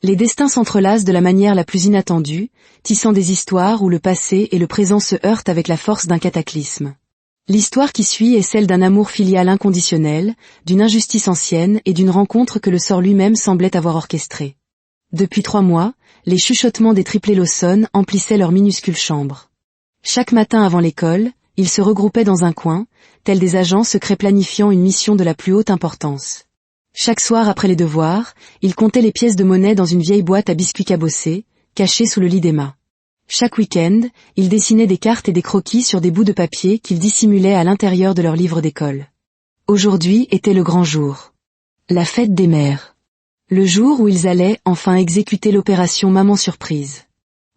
Les destins s'entrelacent de la manière la plus inattendue, tissant des histoires où le passé et le présent se heurtent avec la force d'un cataclysme. L'histoire qui suit est celle d'un amour filial inconditionnel, d'une injustice ancienne et d'une rencontre que le sort lui-même semblait avoir orchestrée. Depuis 3 mois, les chuchotements des triplés Lawson emplissaient leur minuscule chambre. Chaque matin avant l'école, ils se regroupaient dans un coin, tels des agents secrets planifiant une mission de la plus haute importance. Chaque soir après les devoirs, ils comptaient les pièces de monnaie dans une vieille boîte à biscuits cabossés, cachée sous le lit d'Emma. Chaque week-end, ils dessinaient des cartes et des croquis sur des bouts de papier qu'ils dissimulaient à l'intérieur de leurs livres d'école. Aujourd'hui était le grand jour. La fête des mères. Le jour où ils allaient enfin exécuter l'opération Maman Surprise.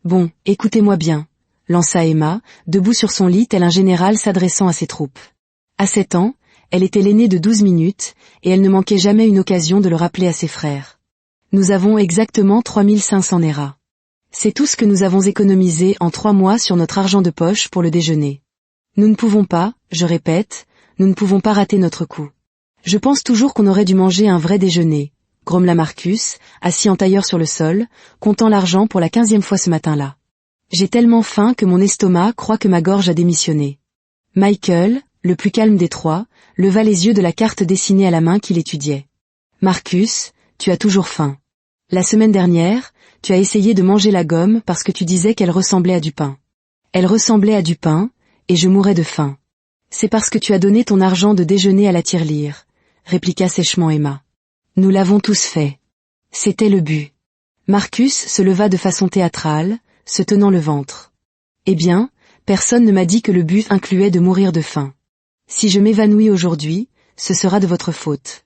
Bon, écoutez-moi bien, lança Emma, debout sur son lit tel un général s'adressant à ses troupes. À 7 ans, elle était l'aînée de 12 minutes, et elle ne manquait jamais une occasion de le rappeler à ses frères. Nous avons exactement 3500 Nera. C'est tout ce que nous avons économisé en 3 mois sur notre argent de poche pour le déjeuner. Nous ne pouvons pas, je répète, nous ne pouvons pas rater notre coup. Je pense toujours qu'on aurait dû manger un vrai déjeuner, grommela Marcus, assis en tailleur sur le sol, comptant l'argent pour la 15e fois ce matin-là. J'ai tellement faim que mon estomac croit que ma gorge a démissionné. Michael, le plus calme des trois, leva les yeux de la carte dessinée à la main qu'il étudiait. Marcus, tu as toujours faim. La semaine dernière, tu as essayé de manger la gomme parce que tu disais qu'elle ressemblait à du pain. Elle ressemblait à du pain, et je mourais de faim. C'est parce que tu as donné ton argent de déjeuner à la tirelire, répliqua sèchement Emma. Nous l'avons tous fait. C'était le but. Marcus se leva de façon théâtrale, se tenant le ventre. Eh bien, personne ne m'a dit que le but incluait de mourir de faim. Si je m'évanouis aujourd'hui, ce sera de votre faute.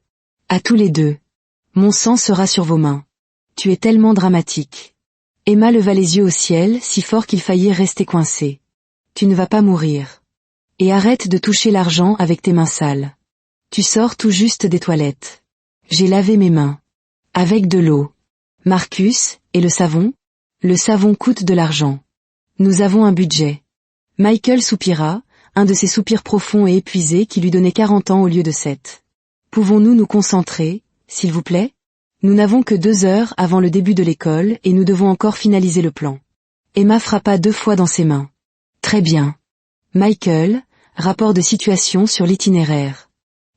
À tous les deux. Mon sang sera sur vos mains. Tu es tellement dramatique. Emma leva les yeux au ciel si fort qu'il faillit rester coincé. Tu ne vas pas mourir. Et arrête de toucher l'argent avec tes mains sales. Tu sors tout juste des toilettes. J'ai lavé mes mains. Avec de l'eau. Marcus, et le savon? Le savon coûte de l'argent. Nous avons un budget. Michael soupira, un de ces soupirs profonds et épuisés qui lui donnaient 40 ans au lieu de 7. Pouvons-nous nous concentrer, s'il vous plaît? Nous n'avons que 2 heures avant le début de l'école et nous devons encore finaliser le plan. Emma frappa 2 fois dans ses mains. Très bien. Michael, rapport de situation sur l'itinéraire.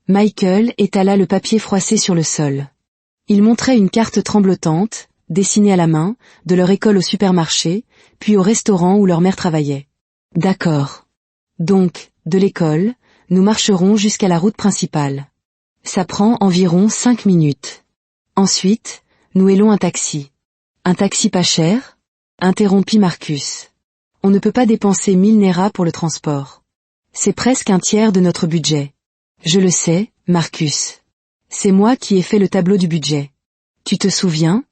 Michael étala le papier froissé sur le sol. Il montrait une carte tremblotante, dessinée à la main, de leur école au supermarché, puis au restaurant où leur mère travaillait. D'accord. Donc, de l'école, nous marcherons jusqu'à la route principale. Ça prend environ 5 minutes. Ensuite, nous hélons un taxi. Un taxi pas cher? Interrompit Marcus. On ne peut pas dépenser 1000 Nera pour le transport. C'est presque un tiers de notre budget. Je le sais, Marcus. C'est moi qui ai fait le tableau du budget. Tu te souviens?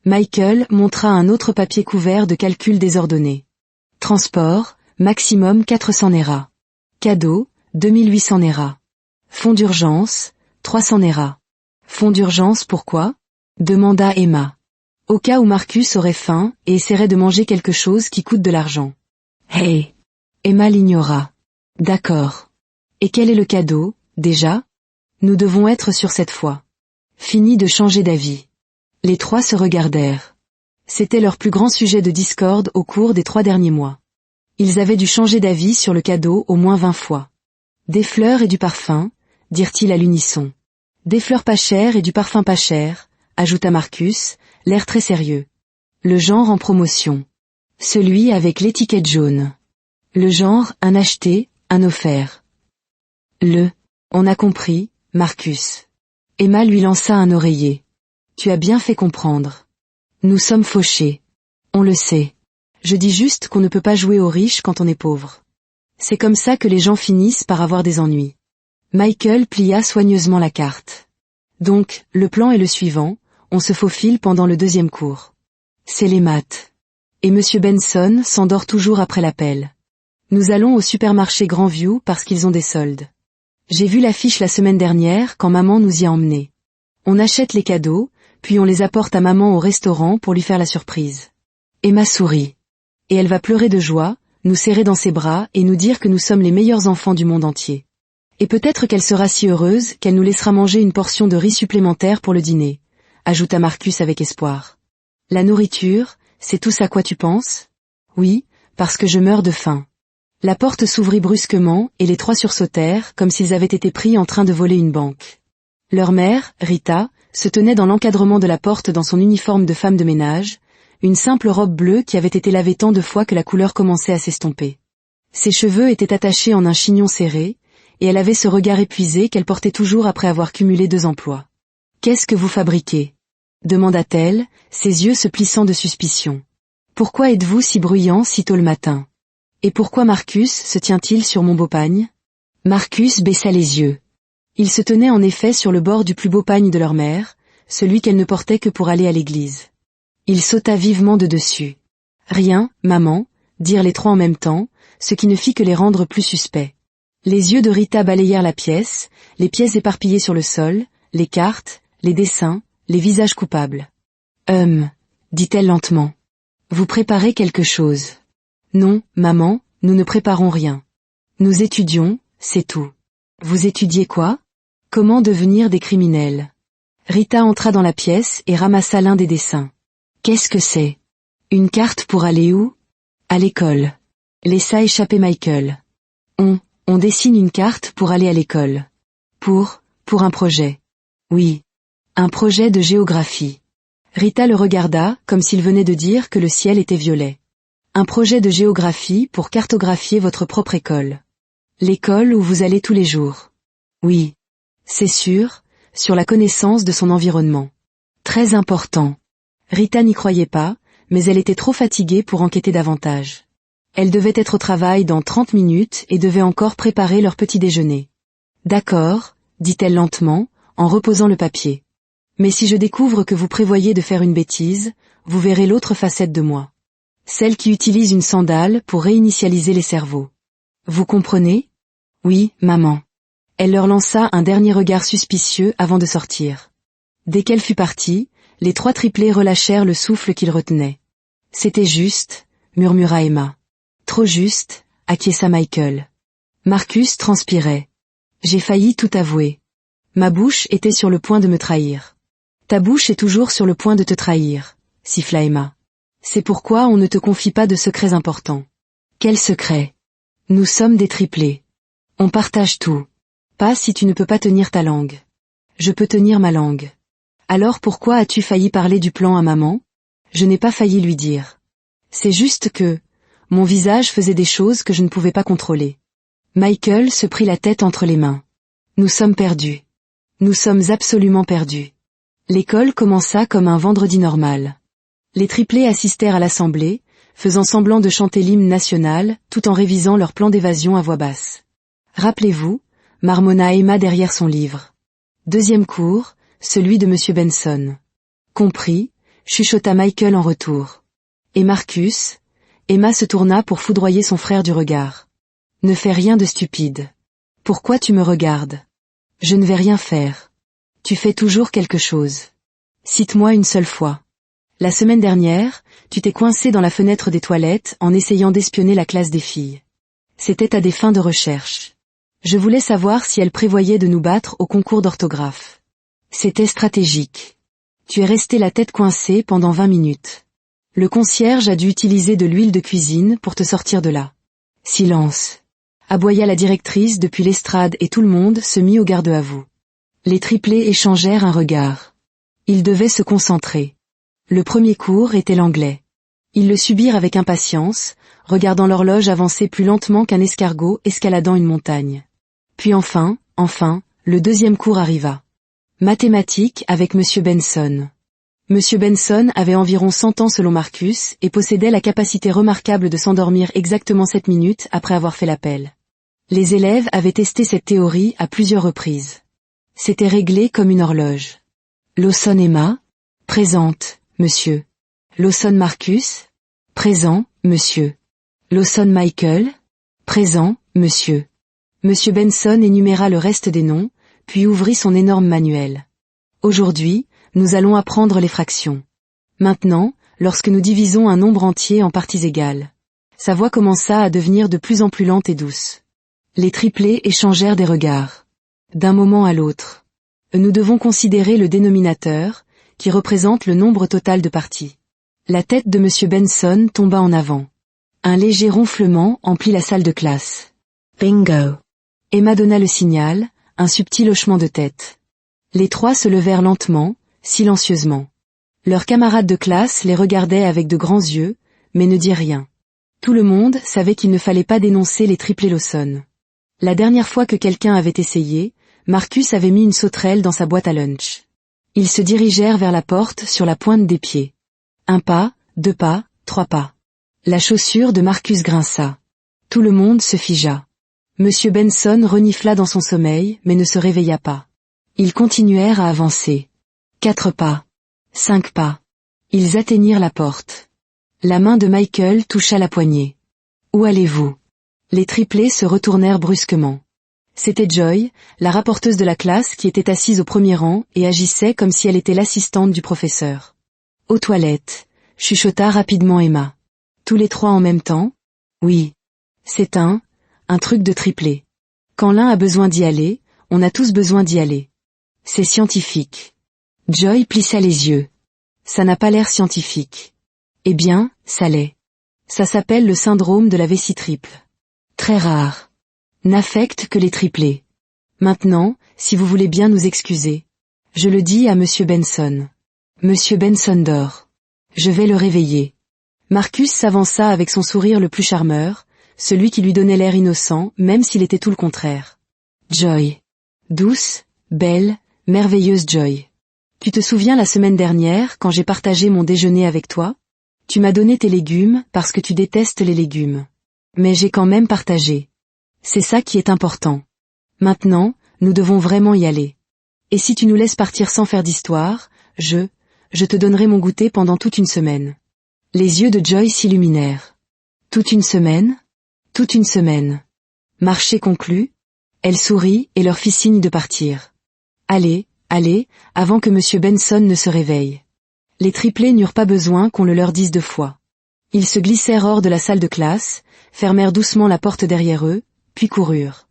Michael montra un autre papier couvert de calculs désordonnés. Transport, maximum 400 Nera. Cadeau, 2800 Nera. Fonds d'urgence, 300 Nera. Fonds d'urgence pourquoi? Demanda Emma. Au cas où Marcus aurait faim et essaierait de manger quelque chose qui coûte de l'argent. Hey! Emma l'ignora. D'accord. Et quel est le cadeau, déjà? Nous devons être sûrs cette fois. Fini de changer d'avis. Les trois se regardèrent. C'était leur plus grand sujet de discorde au cours des 3 derniers mois. Ils avaient dû changer d'avis sur le cadeau au moins 20 fois. Des fleurs et du parfum, dirent-ils à l'unisson. Des fleurs pas chères et du parfum pas cher, ajouta Marcus, l'air très sérieux. Le genre en promotion. Celui avec l'étiquette jaune. Le genre un acheté, un offert. On a compris, Marcus. Emma lui lança un oreiller. Tu as bien fait comprendre. Nous sommes fauchés. On le sait. Je dis juste qu'on ne peut pas jouer aux riches quand on est pauvre. C'est comme ça que les gens finissent par avoir des ennuis. Michael plia soigneusement la carte. Donc, le plan est le suivant, on se faufile pendant le 2e cours. C'est les maths. Et Monsieur Benson s'endort toujours après l'appel. Nous allons au supermarché Grandview parce qu'ils ont des soldes. J'ai vu l'affiche la semaine dernière quand maman nous y a emmenés. On achète les cadeaux, puis on les apporte à maman au restaurant pour lui faire la surprise. Emma sourit. Et elle va pleurer de joie, nous serrer dans ses bras et nous dire que nous sommes les meilleurs enfants du monde entier. Et peut-être qu'elle sera si heureuse qu'elle nous laissera manger une portion de riz supplémentaire pour le dîner, ajouta Marcus avec espoir. La nourriture, c'est tout ça à quoi tu penses? Oui, parce que je meurs de faim. La porte s'ouvrit brusquement et les trois sursautèrent comme s'ils avaient été pris en train de voler une banque. Leur mère, Rita, se tenait dans l'encadrement de la porte dans son uniforme de femme de ménage, une simple robe bleue qui avait été lavée tant de fois que la couleur commençait à s'estomper. Ses cheveux étaient attachés en un chignon serré, et elle avait ce regard épuisé qu'elle portait toujours après avoir cumulé 2 emplois. « Qu'est-ce que vous fabriquez ?» demanda-t-elle, ses yeux se plissant de suspicion. « Pourquoi êtes-vous si bruyant si tôt le matin ? Et pourquoi Marcus se tient-il sur mon beau pagne ?» Marcus baissa les yeux. Il se tenait en effet sur le bord du plus beau pagne de leur mère, celui qu'elle ne portait que pour aller à l'église. Il sauta vivement de dessus. « Rien, maman », dirent les trois en même temps, ce qui ne fit que les rendre plus suspects. Les yeux de Rita balayèrent la pièce, les pièces éparpillées sur le sol, les cartes, les dessins, les visages coupables. Dit-elle lentement. Vous préparez quelque chose. Non, maman, nous ne préparons rien. Nous étudions, c'est tout. Vous étudiez quoi? Comment devenir des criminels? Rita entra dans la pièce et ramassa l'un des dessins. Qu'est-ce que c'est? Une carte pour aller où? À l'école. Laissa échapper Michael. On dessine une carte pour aller à l'école. Pour un projet. Oui. Un projet de géographie. Rita le regarda, comme s'il venait de dire que le ciel était violet. Un projet de géographie pour cartographier votre propre école. L'école où vous allez tous les jours. Oui. C'est sûr, sur la connaissance de son environnement. Très important. Rita n'y croyait pas, mais elle était trop fatiguée pour enquêter davantage. Elle devait être au travail dans 30 minutes et devait encore préparer leur petit déjeuner. D'accord, dit-elle lentement, en reposant le papier. Mais si je découvre que vous prévoyez de faire une bêtise, vous verrez l'autre facette de moi. Celle qui utilise une sandale pour réinitialiser les cerveaux. Vous comprenez? Oui, maman. Elle leur lança un dernier regard suspicieux avant de sortir. Dès qu'elle fut partie, les trois triplés relâchèrent le souffle qu'ils retenaient. C'était juste, murmura Emma. Trop juste, acquiesça Michael. Marcus transpirait. J'ai failli tout avouer. Ma bouche était sur le point de me trahir. Ta bouche est toujours sur le point de te trahir, siffla Emma. C'est pourquoi on ne te confie pas de secrets importants. Quel secret? Nous sommes des triplés. On partage tout. Pas si tu ne peux pas tenir ta langue. Je peux tenir ma langue. Alors pourquoi as-tu failli parler du plan à maman? Je n'ai pas failli lui dire. C'est juste que, mon visage faisait des choses que je ne pouvais pas contrôler. Michael se prit la tête entre les mains. Nous sommes perdus. Nous sommes absolument perdus. L'école commença comme un vendredi normal. Les triplés assistèrent à l'assemblée, faisant semblant de chanter l'hymne national, tout en révisant leur plan d'évasion à voix basse. Rappelez-vous, marmonna Emma derrière son livre. Deuxième cours, celui de Monsieur Benson. Compris, chuchota Michael en retour. Et Marcus? Emma se tourna pour foudroyer son frère du regard. Ne fais rien de stupide. Pourquoi tu me regardes? Je ne vais rien faire. Tu fais toujours quelque chose. Cite-moi une seule fois. La semaine dernière, tu t'es coincé dans la fenêtre des toilettes en essayant d'espionner la classe des filles. C'était à des fins de recherche. Je voulais savoir si elles prévoyaient de nous battre au concours d'orthographe. C'était stratégique. Tu es resté la tête coincée pendant 20 minutes. Le concierge a dû utiliser de l'huile de cuisine pour te sortir de là. Silence. Aboya la directrice depuis l'estrade et tout le monde se mit au garde à vous. Les triplés échangèrent un regard. Ils devaient se concentrer. Le premier cours était l'anglais. Ils le subirent avec impatience, regardant l'horloge avancer plus lentement qu'un escargot escaladant une montagne. Puis enfin, le deuxième cours arriva. Mathématiques avec Monsieur Benson. Monsieur Benson avait environ 100 ans selon Marcus et possédait la capacité remarquable de s'endormir exactement 7 minutes après avoir fait l'appel. Les élèves avaient testé cette théorie à plusieurs reprises. C'était réglé comme une horloge. Lawson Emma? Présente, monsieur. Lawson Marcus? Présent, monsieur. Lawson Michael? Présent, monsieur. Monsieur Benson énuméra le reste des noms, puis ouvrit son énorme manuel. Aujourd'hui, nous allons apprendre les fractions. Maintenant, lorsque nous divisons un nombre entier en parties égales. Sa voix commença à devenir de plus en plus lente et douce. Les triplés échangèrent des regards. D'un moment à l'autre. Nous devons considérer le dénominateur, qui représente le nombre total de parties. La tête de M. Benson tomba en avant. Un léger ronflement emplit la salle de classe. Bingo. Emma donna le signal, un subtil hochement de tête. Les trois se levèrent lentement, silencieusement. Leurs camarades de classe les regardaient avec de grands yeux, mais ne dirent rien. Tout le monde savait qu'il ne fallait pas dénoncer les triplés Lawson. La dernière fois que quelqu'un avait essayé, Marcus avait mis une sauterelle dans sa boîte à lunch. Ils se dirigèrent vers la porte sur la pointe des pieds. 1 pas, 2 pas, 3 pas. La chaussure de Marcus grinça. Tout le monde se figea. Monsieur Benson renifla dans son sommeil, mais ne se réveilla pas. Ils continuèrent à avancer. 4 pas. 5 pas. Ils atteignirent la porte. La main de Michael toucha la poignée. Où allez-vous? Les triplés se retournèrent brusquement. C'était Joy, la rapporteuse de la classe qui était assise au premier rang et agissait comme si elle était l'assistante du professeur. Aux toilettes, chuchota rapidement Emma. Tous les trois en même temps? Oui. C'est un truc de triplé. Quand l'un a besoin d'y aller, on a tous besoin d'y aller. C'est scientifique. Joy plissa les yeux. Ça n'a pas l'air scientifique. Eh bien, ça l'est. Ça s'appelle le syndrome de la vessie triple. Très rare. N'affecte que les triplés. Maintenant, si vous voulez bien nous excuser. Je le dis à Monsieur Benson. Monsieur Benson dort. Je vais le réveiller. Marcus s'avança avec son sourire le plus charmeur, celui qui lui donnait l'air innocent, même s'il était tout le contraire. Joy. Douce, belle, merveilleuse Joy. Tu te souviens la semaine dernière quand j'ai partagé mon déjeuner avec toi? Tu m'as donné tes légumes parce que tu détestes les légumes. Mais j'ai quand même partagé. C'est ça qui est important. Maintenant, nous devons vraiment y aller. Et si tu nous laisses partir sans faire d'histoire, je te donnerai mon goûter pendant toute une semaine. Les yeux de Joy s'illuminèrent. Toute une semaine? Toute une semaine. Marché conclu? Elle sourit et leur fit signe de partir. Allez, allez, avant que M. Benson ne se réveille. Les triplés n'eurent pas besoin qu'on le leur dise 2 fois. Ils se glissèrent hors de la salle de classe, fermèrent doucement la porte derrière eux, puis coururent.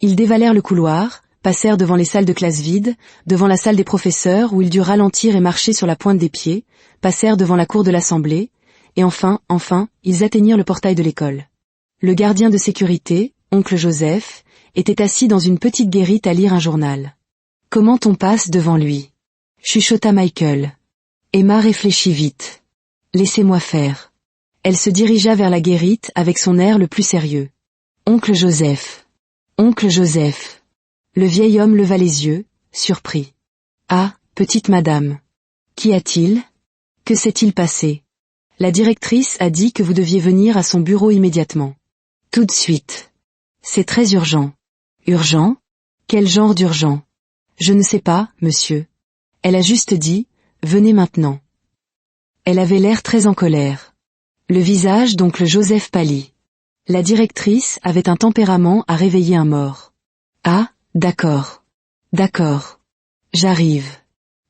Ils dévalèrent le couloir, passèrent devant les salles de classe vides, devant la salle des professeurs où ils durent ralentir et marcher sur la pointe des pieds, passèrent devant la cour de l'assemblée, et enfin, ils atteignirent le portail de l'école. Le gardien de sécurité, oncle Joseph, était assis dans une petite guérite à lire un journal. Comment on passe devant lui? Chuchota Michael. Emma réfléchit vite. Laissez-moi faire. Elle se dirigea vers la guérite avec son air le plus sérieux. Oncle Joseph. Oncle Joseph. Le vieil homme leva les yeux, surpris. Ah, petite madame. Qu'y a-t-il? Que s'est-il passé? La directrice a dit que vous deviez venir à son bureau immédiatement. Tout de suite. C'est très urgent. Urgent? Quel genre d'urgent? Je ne sais pas, monsieur. Elle a juste dit, venez maintenant. Elle avait l'air très en colère. Le visage d'oncle Joseph pâlit. La directrice avait un tempérament à réveiller un mort. Ah, d'accord. D'accord. J'arrive.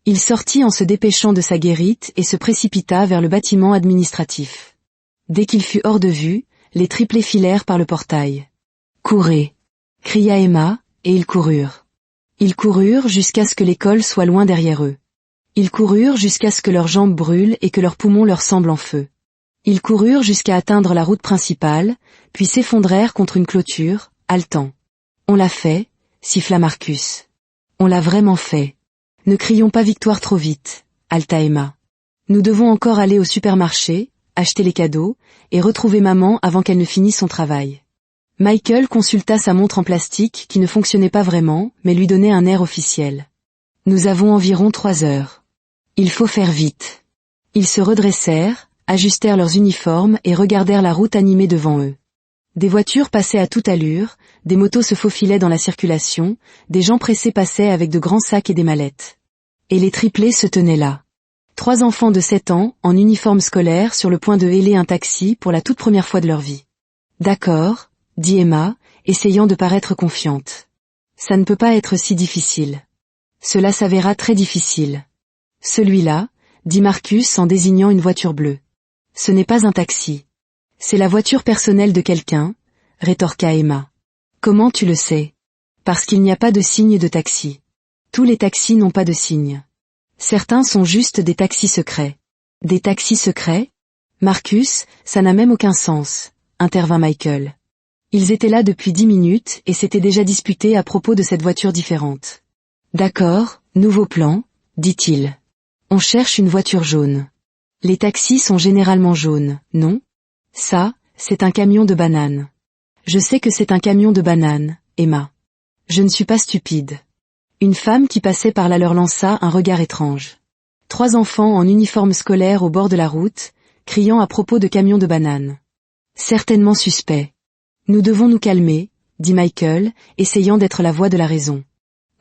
Il sortit en se dépêchant de sa guérite et se précipita vers le bâtiment administratif. Dès qu'il fut hors de vue, les triplés filèrent par le portail. Courez! Cria Emma, et ils coururent. Ils coururent jusqu'à ce que l'école soit loin derrière eux. Ils coururent jusqu'à ce que leurs jambes brûlent et que leurs poumons leur semblent en feu. Ils coururent jusqu'à atteindre la route principale, puis s'effondrèrent contre une clôture, haletant. On l'a fait, siffla Marcus. On l'a vraiment fait. Ne crions pas victoire trop vite, haleta Emma. Nous devons encore aller au supermarché, acheter les cadeaux, et retrouver maman avant qu'elle ne finisse son travail. Michael consulta sa montre en plastique qui ne fonctionnait pas vraiment, mais lui donnait un air officiel. Nous avons environ 3 heures. Il faut faire vite. Ils se redressèrent, ajustèrent leurs uniformes et regardèrent la route animée devant eux. Des voitures passaient à toute allure, des motos se faufilaient dans la circulation, des gens pressés passaient avec de grands sacs et des mallettes. Et les triplés se tenaient là. 3 enfants de 7 ans, en uniforme scolaire, sur le point de héler un taxi pour la toute première fois de leur vie. D'accord, dit Emma, essayant de paraître confiante. Ça ne peut pas être si difficile. Cela s'avéra très difficile. Celui-là, dit Marcus en désignant une voiture bleue. Ce n'est pas un taxi. C'est la voiture personnelle de quelqu'un, rétorqua Emma. Comment tu le sais? Parce qu'il n'y a pas de signe de taxi. Tous les taxis n'ont pas de signe. Certains sont juste des taxis secrets. Des taxis secrets? Marcus, ça n'a même aucun sens, intervint Michael. Ils étaient là depuis 10 minutes et s'étaient déjà disputés à propos de cette voiture différente. D'accord, nouveau plan, dit-il. On cherche une voiture jaune. Les taxis sont généralement jaunes, non? Ça, c'est un camion de bananes. Je sais que c'est un camion de bananes, Emma. Je ne suis pas stupide. Une femme qui passait par là leur lança un regard étrange. 3 enfants en uniforme scolaire au bord de la route, criant à propos de camions de bananes. Certainement suspect. Nous devons nous calmer, dit Michael, essayant d'être la voix de la raison.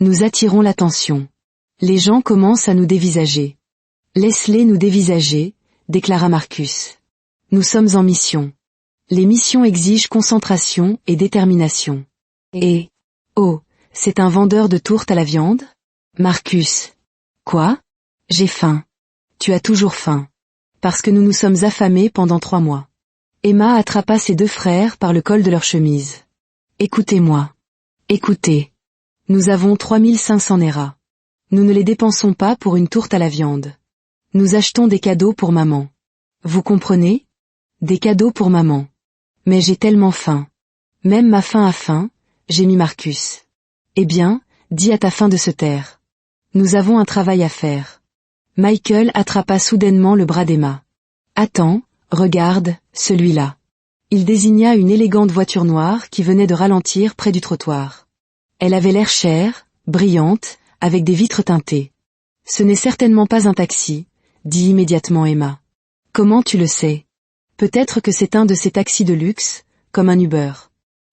Nous attirons l'attention. Les gens commencent à nous dévisager. Laisse-les nous dévisager, déclara Marcus. Nous sommes en mission. Les missions exigent concentration et détermination. Et, oh, c'est un vendeur de tourtes à la viande? Marcus. Quoi? J'ai faim. Tu as toujours faim. Parce que nous nous sommes affamés pendant 3 mois. Emma attrapa ses 2 frères par le col de leur chemise. Écoutez-moi. Écoutez. Nous avons 3500 Nera. Nous ne les dépensons pas pour une tourte à la viande. Nous achetons des cadeaux pour maman. Vous comprenez? Des cadeaux pour maman. Mais j'ai tellement faim. Même ma faim a faim, gémit Marcus. Eh bien, dis à ta faim de se taire. Nous avons un travail à faire. Michael attrapa soudainement le bras d'Emma. Attends, regarde, celui-là. Il désigna une élégante voiture noire qui venait de ralentir près du trottoir. Elle avait l'air chère, brillante, avec des vitres teintées. Ce n'est certainement pas un taxi, dit immédiatement Emma. Comment tu le sais? Peut-être que c'est un de ces taxis de luxe, comme un Uber.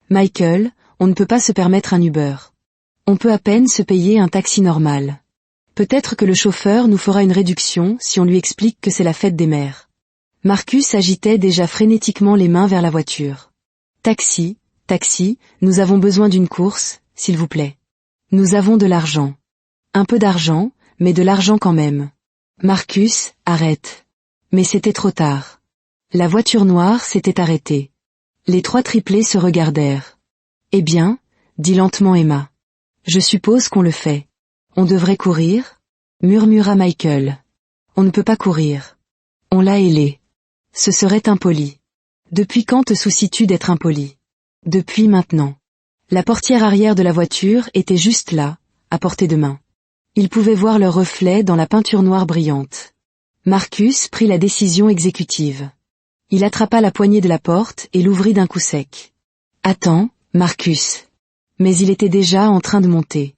Michael, on ne peut pas se permettre un Uber. On peut à peine se payer un taxi normal. Peut-être que le chauffeur nous fera une réduction si on lui explique que c'est la fête des mères. Marcus agitait déjà frénétiquement les mains vers la voiture. Taxi, taxi, nous avons besoin d'une course, s'il vous plaît. Nous avons de l'argent. Un peu d'argent, mais de l'argent quand même. Marcus, arrête. Mais c'était trop tard. La voiture noire s'était arrêtée. Les 3 triplés se regardèrent. Eh bien, dit lentement Emma. Je suppose qu'on le fait. On devrait courir? Murmura Michael. On ne peut pas courir. On l'a ailé. Ce serait impoli. Depuis quand te soucies-tu d'être impoli? Depuis maintenant. La portière arrière de la voiture était juste là, à portée de main. Ils pouvaient voir leur reflet dans la peinture noire brillante. Marcus prit la décision exécutive. Il attrapa la poignée de la porte et l'ouvrit d'un coup sec. Attends, Marcus. Mais il était déjà en train de monter.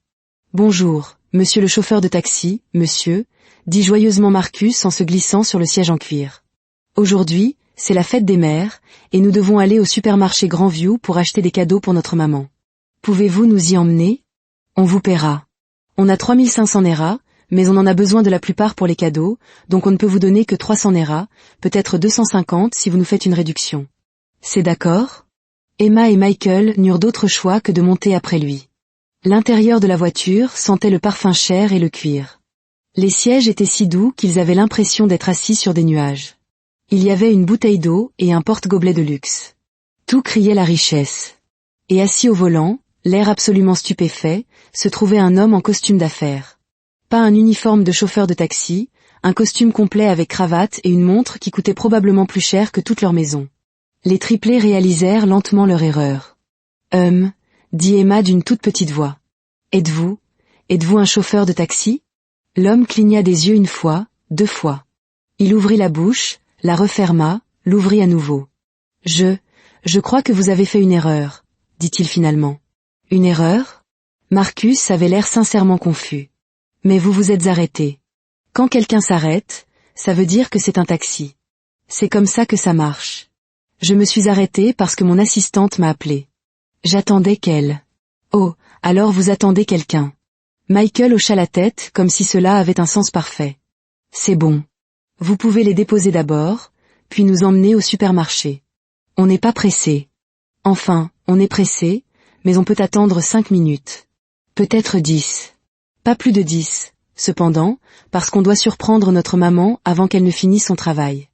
Bonjour, monsieur le chauffeur de taxi, monsieur, dit joyeusement Marcus en se glissant sur le siège en cuir. Aujourd'hui, c'est la fête des mères, et nous devons aller au supermarché Grandview pour acheter des cadeaux pour notre maman. Pouvez-vous nous y emmener? On vous paiera. On a 3500 Nera, mais on en a besoin de la plupart pour les cadeaux, donc on ne peut vous donner que 300 Nera, peut-être 250 si vous nous faites une réduction. C'est d'accord? Emma et Michael n'eurent d'autre choix que de monter après lui. L'intérieur de la voiture sentait le parfum cher et le cuir. Les sièges étaient si doux qu'ils avaient l'impression d'être assis sur des nuages. Il y avait une bouteille d'eau et un porte-gobelet de luxe. Tout criait la richesse. Et assis au volant, l'air absolument stupéfait, se trouvait un homme en costume d'affaires. Pas un uniforme de chauffeur de taxi, un costume complet avec cravate et une montre qui coûtait probablement plus cher que toute leur maison. Les triplés réalisèrent lentement leur erreur. Dit Emma d'une toute petite voix. Êtes-vous un chauffeur de taxi? L'homme cligna des yeux 1 fois, 2 fois. Il ouvrit la bouche, la referma, l'ouvrit à nouveau. Je crois que vous avez fait une erreur, dit-il finalement. Une erreur? Marcus avait l'air sincèrement confus. Mais vous vous êtes arrêté. Quand quelqu'un s'arrête, ça veut dire que c'est un taxi. C'est comme ça que ça marche. Je me suis arrêté parce que mon assistante m'a appelé. J'attendais qu'elle. Oh, alors vous attendez quelqu'un. Michael hocha la tête comme si cela avait un sens parfait. C'est bon. Vous pouvez les déposer d'abord, puis nous emmener au supermarché. On n'est pas pressé. Enfin, on est pressé, mais on peut attendre 5 minutes. Peut-être 10. Pas plus de 10, cependant, parce qu'on doit surprendre notre maman avant qu'elle ne finisse son travail.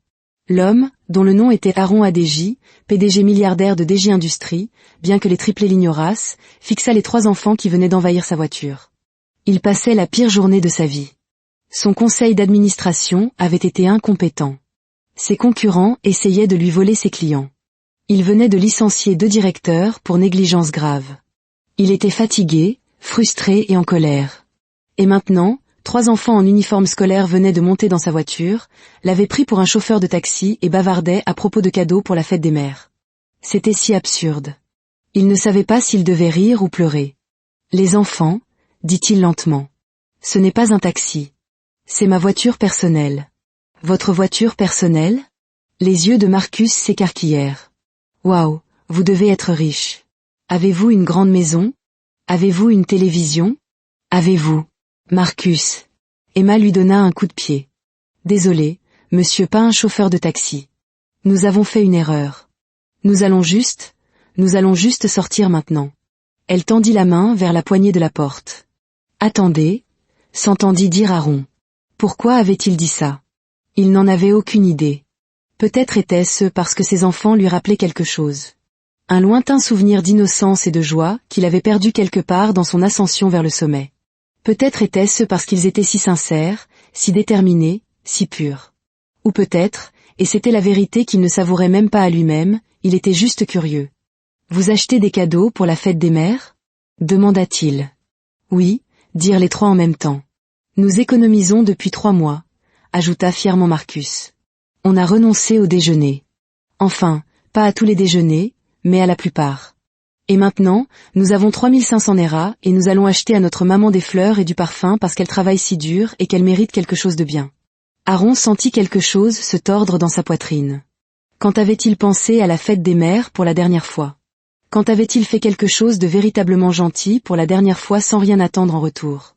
L'homme, dont le nom était Aaron Adeji, PDG milliardaire de DG Industries, bien que les triplés l'ignorassent, fixa les 3 enfants qui venaient d'envahir sa voiture. Il passait la pire journée de sa vie. Son conseil d'administration avait été incompétent. Ses concurrents essayaient de lui voler ses clients. Il venait de licencier 2 directeurs pour négligence grave. Il était fatigué, frustré et en colère. Et maintenant, 3 enfants en uniforme scolaire venaient de monter dans sa voiture, l'avaient pris pour un chauffeur de taxi et bavardaient à propos de cadeaux pour la fête des mères. C'était si absurde. Il ne savait pas s'il devait rire ou pleurer. « Les enfants, dit-il lentement. Ce n'est pas un taxi. C'est ma voiture personnelle. » « Votre voiture personnelle ?» Les yeux de Marcus s'écarquillèrent. « Waouh, vous devez être riche. Avez-vous une grande maison? Avez-vous une télévision? Avez-vous... » Marcus. Emma lui donna un coup de pied. « Désolé, monsieur, pas un chauffeur de taxi. Nous avons fait une erreur. Nous allons juste sortir maintenant. » Elle tendit la main vers la poignée de la porte. « Attendez, » s'entendit dire Aaron. Pourquoi avait-il dit ça? Il n'en avait aucune idée. Peut-être était-ce parce que ses enfants lui rappelaient quelque chose. Un lointain souvenir d'innocence et de joie qu'il avait perdu quelque part dans son ascension vers le sommet. Peut-être était-ce parce qu'ils étaient si sincères, si déterminés, si purs. Ou peut-être, et c'était la vérité qu'il ne savourait même pas à lui-même, il était juste curieux. « Vous achetez des cadeaux pour la fête des mères ?» demanda-t-il. « Oui, dirent les 3 en même temps. Nous économisons depuis 3 mois. » ajouta fièrement Marcus. On a renoncé au déjeuner. Enfin, pas à tous les déjeuners, mais à la plupart. Et maintenant, nous avons 3500 Nera et nous allons acheter à notre maman des fleurs et du parfum parce qu'elle travaille si dur et qu'elle mérite quelque chose de bien. Aaron sentit quelque chose se tordre dans sa poitrine. Quand avait-il pensé à la fête des mères pour la dernière fois? Quand avait-il fait quelque chose de véritablement gentil pour la dernière fois sans rien attendre en retour?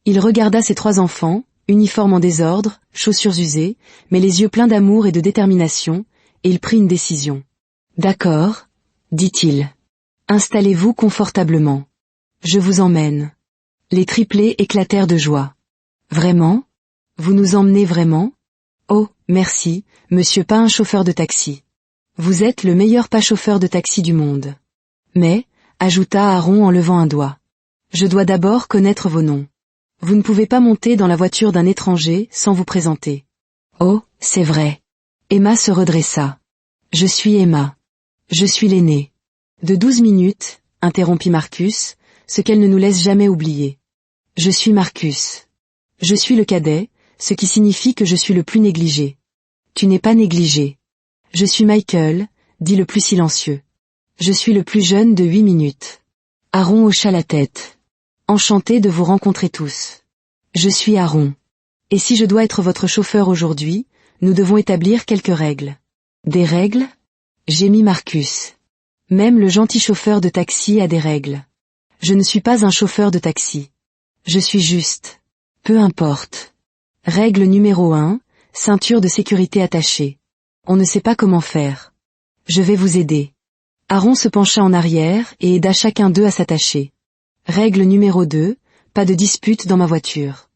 Il regarda ses 3 enfants, uniforme en désordre, chaussures usées, mais les yeux pleins d'amour et de détermination, et il prit une décision. « D'accord, » dit-il. « Installez-vous confortablement. Je vous emmène. » Les triplés éclatèrent de joie. « Vraiment? Vous nous emmenez vraiment? Oh, merci, monsieur, pas un chauffeur de taxi. Vous êtes le meilleur pas chauffeur de taxi du monde. Mais, ajouta Aaron en levant un doigt, je dois d'abord connaître vos noms. Vous ne pouvez pas monter dans la voiture d'un étranger sans vous présenter. » Oh, c'est vrai. Emma se redressa. « Je suis Emma. Je suis l'aînée. » De 12 minutes, interrompit Marcus, ce qu'elle ne nous laisse jamais oublier. « Je suis Marcus. Je suis le cadet, ce qui signifie que je suis le plus négligé. » Tu n'es pas négligé. « Je suis Michael, dit le plus silencieux. Je suis le plus jeune de 8 minutes. » Aaron hocha la tête. « Enchanté de vous rencontrer tous. Je suis Aaron. Et si je dois être votre chauffeur aujourd'hui, nous devons établir quelques règles. » « Des règles ?» gémit Marcus. « Même le gentil chauffeur de taxi a des règles. Je ne suis pas un chauffeur de taxi. Je suis juste. Peu importe. Règle numéro 1, ceinture de sécurité attachée. On ne sait pas comment faire. Je vais vous aider. » Aaron se pencha en arrière et aida chacun d'eux à s'attacher. Règle numéro 2, pas de dispute dans ma voiture.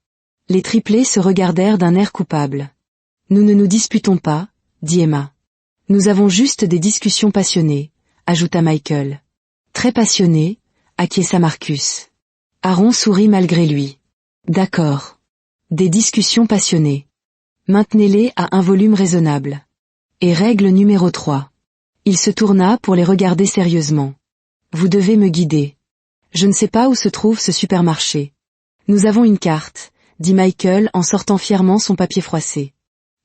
Les triplés se regardèrent d'un air coupable. « Nous ne nous disputons pas, » dit Emma. « Nous avons juste des discussions passionnées, » ajouta Michael. « Très passionnées, » acquiesça Marcus. Aaron sourit malgré lui. « D'accord. Des discussions passionnées. Maintenez-les à un volume raisonnable. » Et règle numéro 3. Il se tourna pour les regarder sérieusement. « Vous devez me guider. Je ne sais pas où se trouve ce supermarché. » « Nous avons une carte, » dit Michael en sortant fièrement son papier froissé.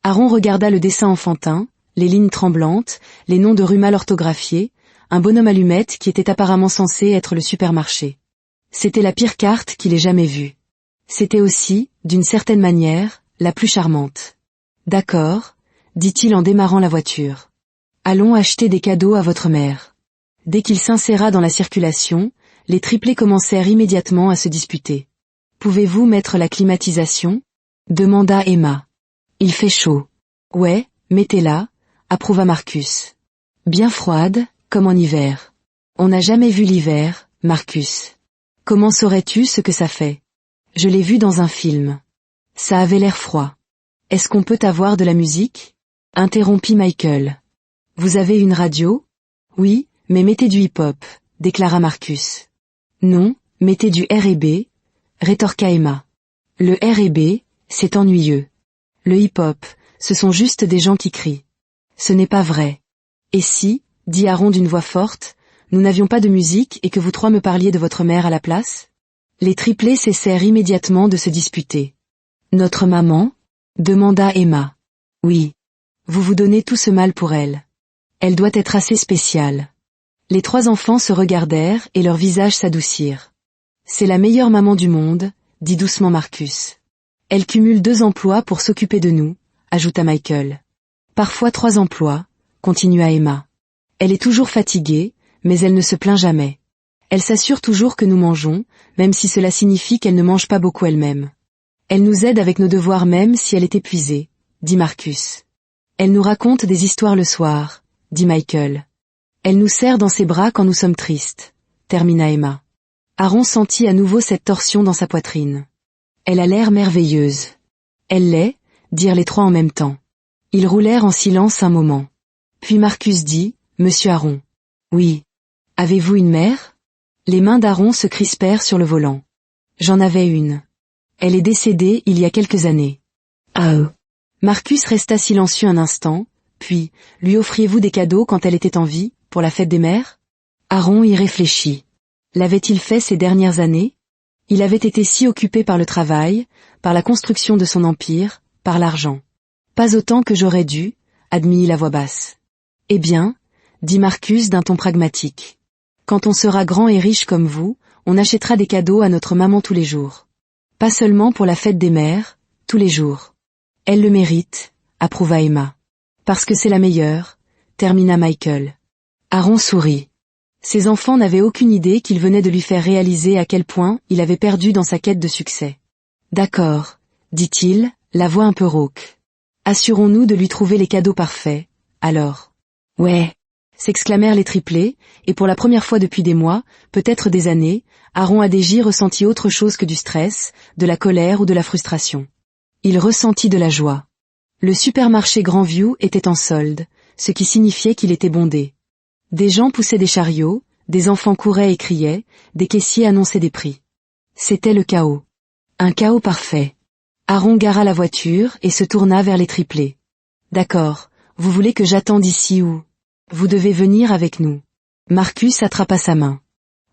Aaron regarda le dessin enfantin, les lignes tremblantes, les noms de rues mal orthographiés, un bonhomme allumette qui était apparemment censé être le supermarché. C'était la pire carte qu'il ait jamais vue. C'était aussi, d'une certaine manière, la plus charmante. « D'accord, » dit-il en démarrant la voiture. « Allons acheter des cadeaux à votre mère. » Dès qu'il s'inséra dans la circulation, les triplés commencèrent immédiatement à se disputer. « Pouvez-vous mettre la climatisation ?» demanda Emma. « Il fait chaud. »« Ouais, mettez-la, » approuva Marcus. « Bien froide, comme en hiver. »« On n'a jamais vu l'hiver, Marcus. »« Comment saurais-tu ce que ça fait ? » ?»« Je l'ai vu dans un film. Ça avait l'air froid. »« Est-ce qu'on peut avoir de la musique ?» interrompit Michael. « Vous avez une radio ? » ?»« Oui, mais mettez du hip-hop, » déclara Marcus. « Non, mettez du R&B, » rétorqua Emma. « Le R&B, C'est ennuyeux. Le hip-hop, ce sont juste des gens qui crient. Ce n'est pas vrai. Et si, dit Aaron d'une voix forte, nous n'avions pas de musique et que vous trois me parliez de votre mère à la place? Les triplés cessèrent immédiatement de se disputer. Notre maman? Demanda Emma. Oui. Vous vous donnez tout ce mal pour elle. Elle doit être assez spéciale. Les trois enfants se regardèrent et leurs visages s'adoucirent. C'est la meilleure maman du monde, dit doucement Marcus. Elle cumule 2 emplois pour s'occuper de nous, ajouta Michael. Parfois 3 emplois, continua Emma. Elle est toujours fatiguée, mais elle ne se plaint jamais. Elle s'assure toujours que nous mangeons, même si cela signifie qu'elle ne mange pas beaucoup elle-même. Elle nous aide avec nos devoirs même si elle est épuisée, dit Marcus. Elle nous raconte des histoires le soir, dit Michael. Elle nous serre dans ses bras quand nous sommes tristes, termina Emma. Aaron sentit à nouveau cette torsion dans sa poitrine. Elle a l'air merveilleuse. Elle l'est, dirent les trois en même temps. Ils roulèrent en silence un moment. Puis Marcus dit, Monsieur Aaron. Oui. Avez-vous une mère? Les mains d'Aaron se crispèrent sur le volant. J'en avais une. Elle est décédée il y a quelques années. Oh. Marcus resta silencieux un instant, puis, lui offriez-vous des cadeaux quand elle était en vie, pour la fête des mères? Aaron y réfléchit. L'avait-il fait ces dernières années? Il avait été si occupé par le travail, par la construction de son empire, par l'argent. Pas autant que j'aurais dû, admit-il à voix basse. Eh bien, dit Marcus d'un ton pragmatique. Quand on sera grand et riche comme vous, on achètera des cadeaux à notre maman tous les jours. Pas seulement pour la fête des mères, tous les jours. Elle le mérite, approuva Emma. Parce que c'est la meilleure, termina Michael. Aaron sourit. Ses enfants n'avaient aucune idée qu'il venait de lui faire réaliser à quel point il avait perdu dans sa quête de succès. D'accord, dit-il, la voix un peu rauque. Assurons-nous de lui trouver les cadeaux parfaits, alors. Ouais, s'exclamèrent les triplés, et pour la première fois depuis des mois, peut-être des années, Aaron Adégi ressentit autre chose que du stress, de la colère ou de la frustration. Il ressentit de la joie. Le supermarché Grandview était en solde, ce qui signifiait qu'il était bondé. Des gens poussaient des chariots, des enfants couraient et criaient, des caissiers annonçaient des prix. C'était le chaos. Un chaos parfait. Aaron gara la voiture et se tourna vers les triplés. D'accord, vous voulez que j'attende ici ou? Vous devez venir avec nous. Marcus attrapa sa main.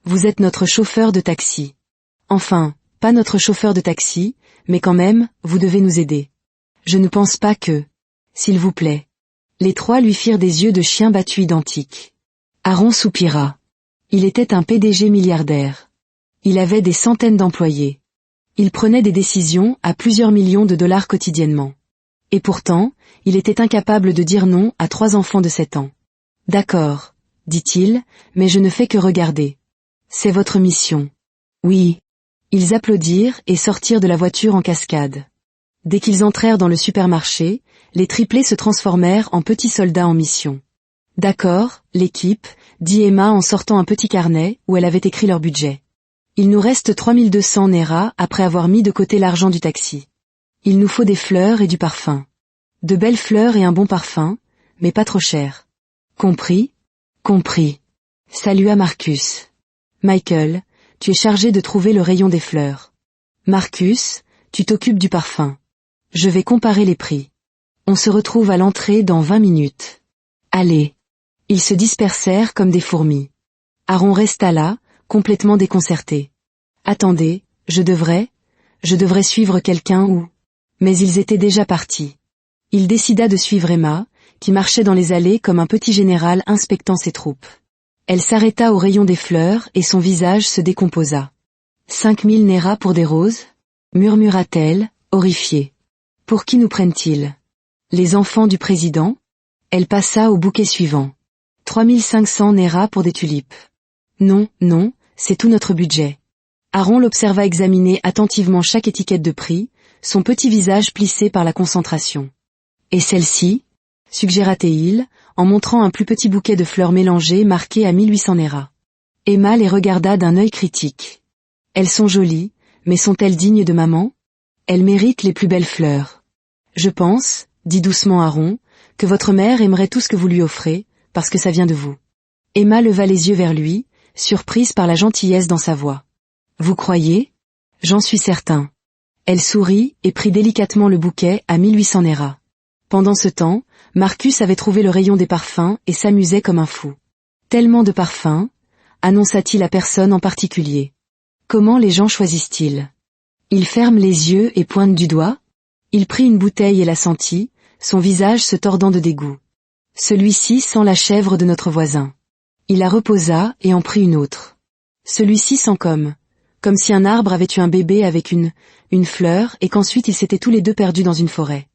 Vous êtes notre chauffeur de taxi. Enfin, pas notre chauffeur de taxi, mais quand même, vous devez nous aider. Je ne pense pas que... S'il vous plaît. Les trois lui firent des yeux de chien battu identiques. Aaron soupira. Il était un PDG milliardaire. Il avait des centaines d'employés. Il prenait des décisions à plusieurs millions de dollars quotidiennement. Et pourtant, il était incapable de dire non à 3 enfants de 7 ans. D'accord, dit-il, mais je ne fais que regarder. C'est votre mission. Oui. Ils applaudirent et sortirent de la voiture en cascade. Dès qu'ils entrèrent dans le supermarché, les triplés se transformèrent en petits soldats en mission. D'accord, l'équipe, dit Emma en sortant un petit carnet où elle avait écrit leur budget. Il nous reste 3200 Nera après avoir mis de côté l'argent du taxi. Il nous faut des fleurs et du parfum. De belles fleurs et un bon parfum, mais pas trop cher. Compris? Compris. Salua Marcus. Michael, tu es chargé de trouver le rayon des fleurs. Marcus, tu t'occupes du parfum. Je vais comparer les prix. On se retrouve à l'entrée dans 20 minutes. Allez. Ils se dispersèrent comme des fourmis. Aaron resta là, complètement déconcerté. Attendez, je devrais suivre quelqu'un ou... Mais ils étaient déjà partis. Il décida de suivre Emma, qui marchait dans les allées comme un petit général inspectant ses troupes. Elle s'arrêta au rayon des fleurs et son visage se décomposa. 5000 Nera pour des roses? Murmura-t-elle, horrifiée. Pour qui nous prennent-ils? Les enfants du président? Elle passa au bouquet suivant. 3500 Nera pour des tulipes. Non, non, c'est tout notre budget. Aaron l'observa examiner attentivement chaque étiquette de prix, son petit visage plissé par la concentration. Et celle-ci? Suggéra-t-il, en montrant un plus petit bouquet de fleurs mélangées marqué à 1800 Nera. Emma les regarda d'un œil critique. Elles sont jolies, mais sont-elles dignes de maman? Elles méritent les plus belles fleurs. Je pense, dit doucement Aaron, que votre mère aimerait tout ce que vous lui offrez, parce que ça vient de vous. Emma leva les yeux vers lui, surprise par la gentillesse dans sa voix. Vous croyez? J'en suis certain. Elle sourit et prit délicatement le bouquet à 1800 Nera. Pendant ce temps, Marcus avait trouvé le rayon des parfums et s'amusait comme un fou. Tellement de parfums, annonça-t-il à personne en particulier. Comment les gens choisissent-ils? Ils ferment les yeux et pointent du doigt? Il prit une bouteille et la sentit, son visage se tordant de dégoût. Celui-ci sent la chèvre de notre voisin. Il la reposa et en prit une autre. Celui-ci sent comme si un arbre avait eu un bébé avec une fleur et qu'ensuite ils s'étaient tous les deux perdus dans une forêt.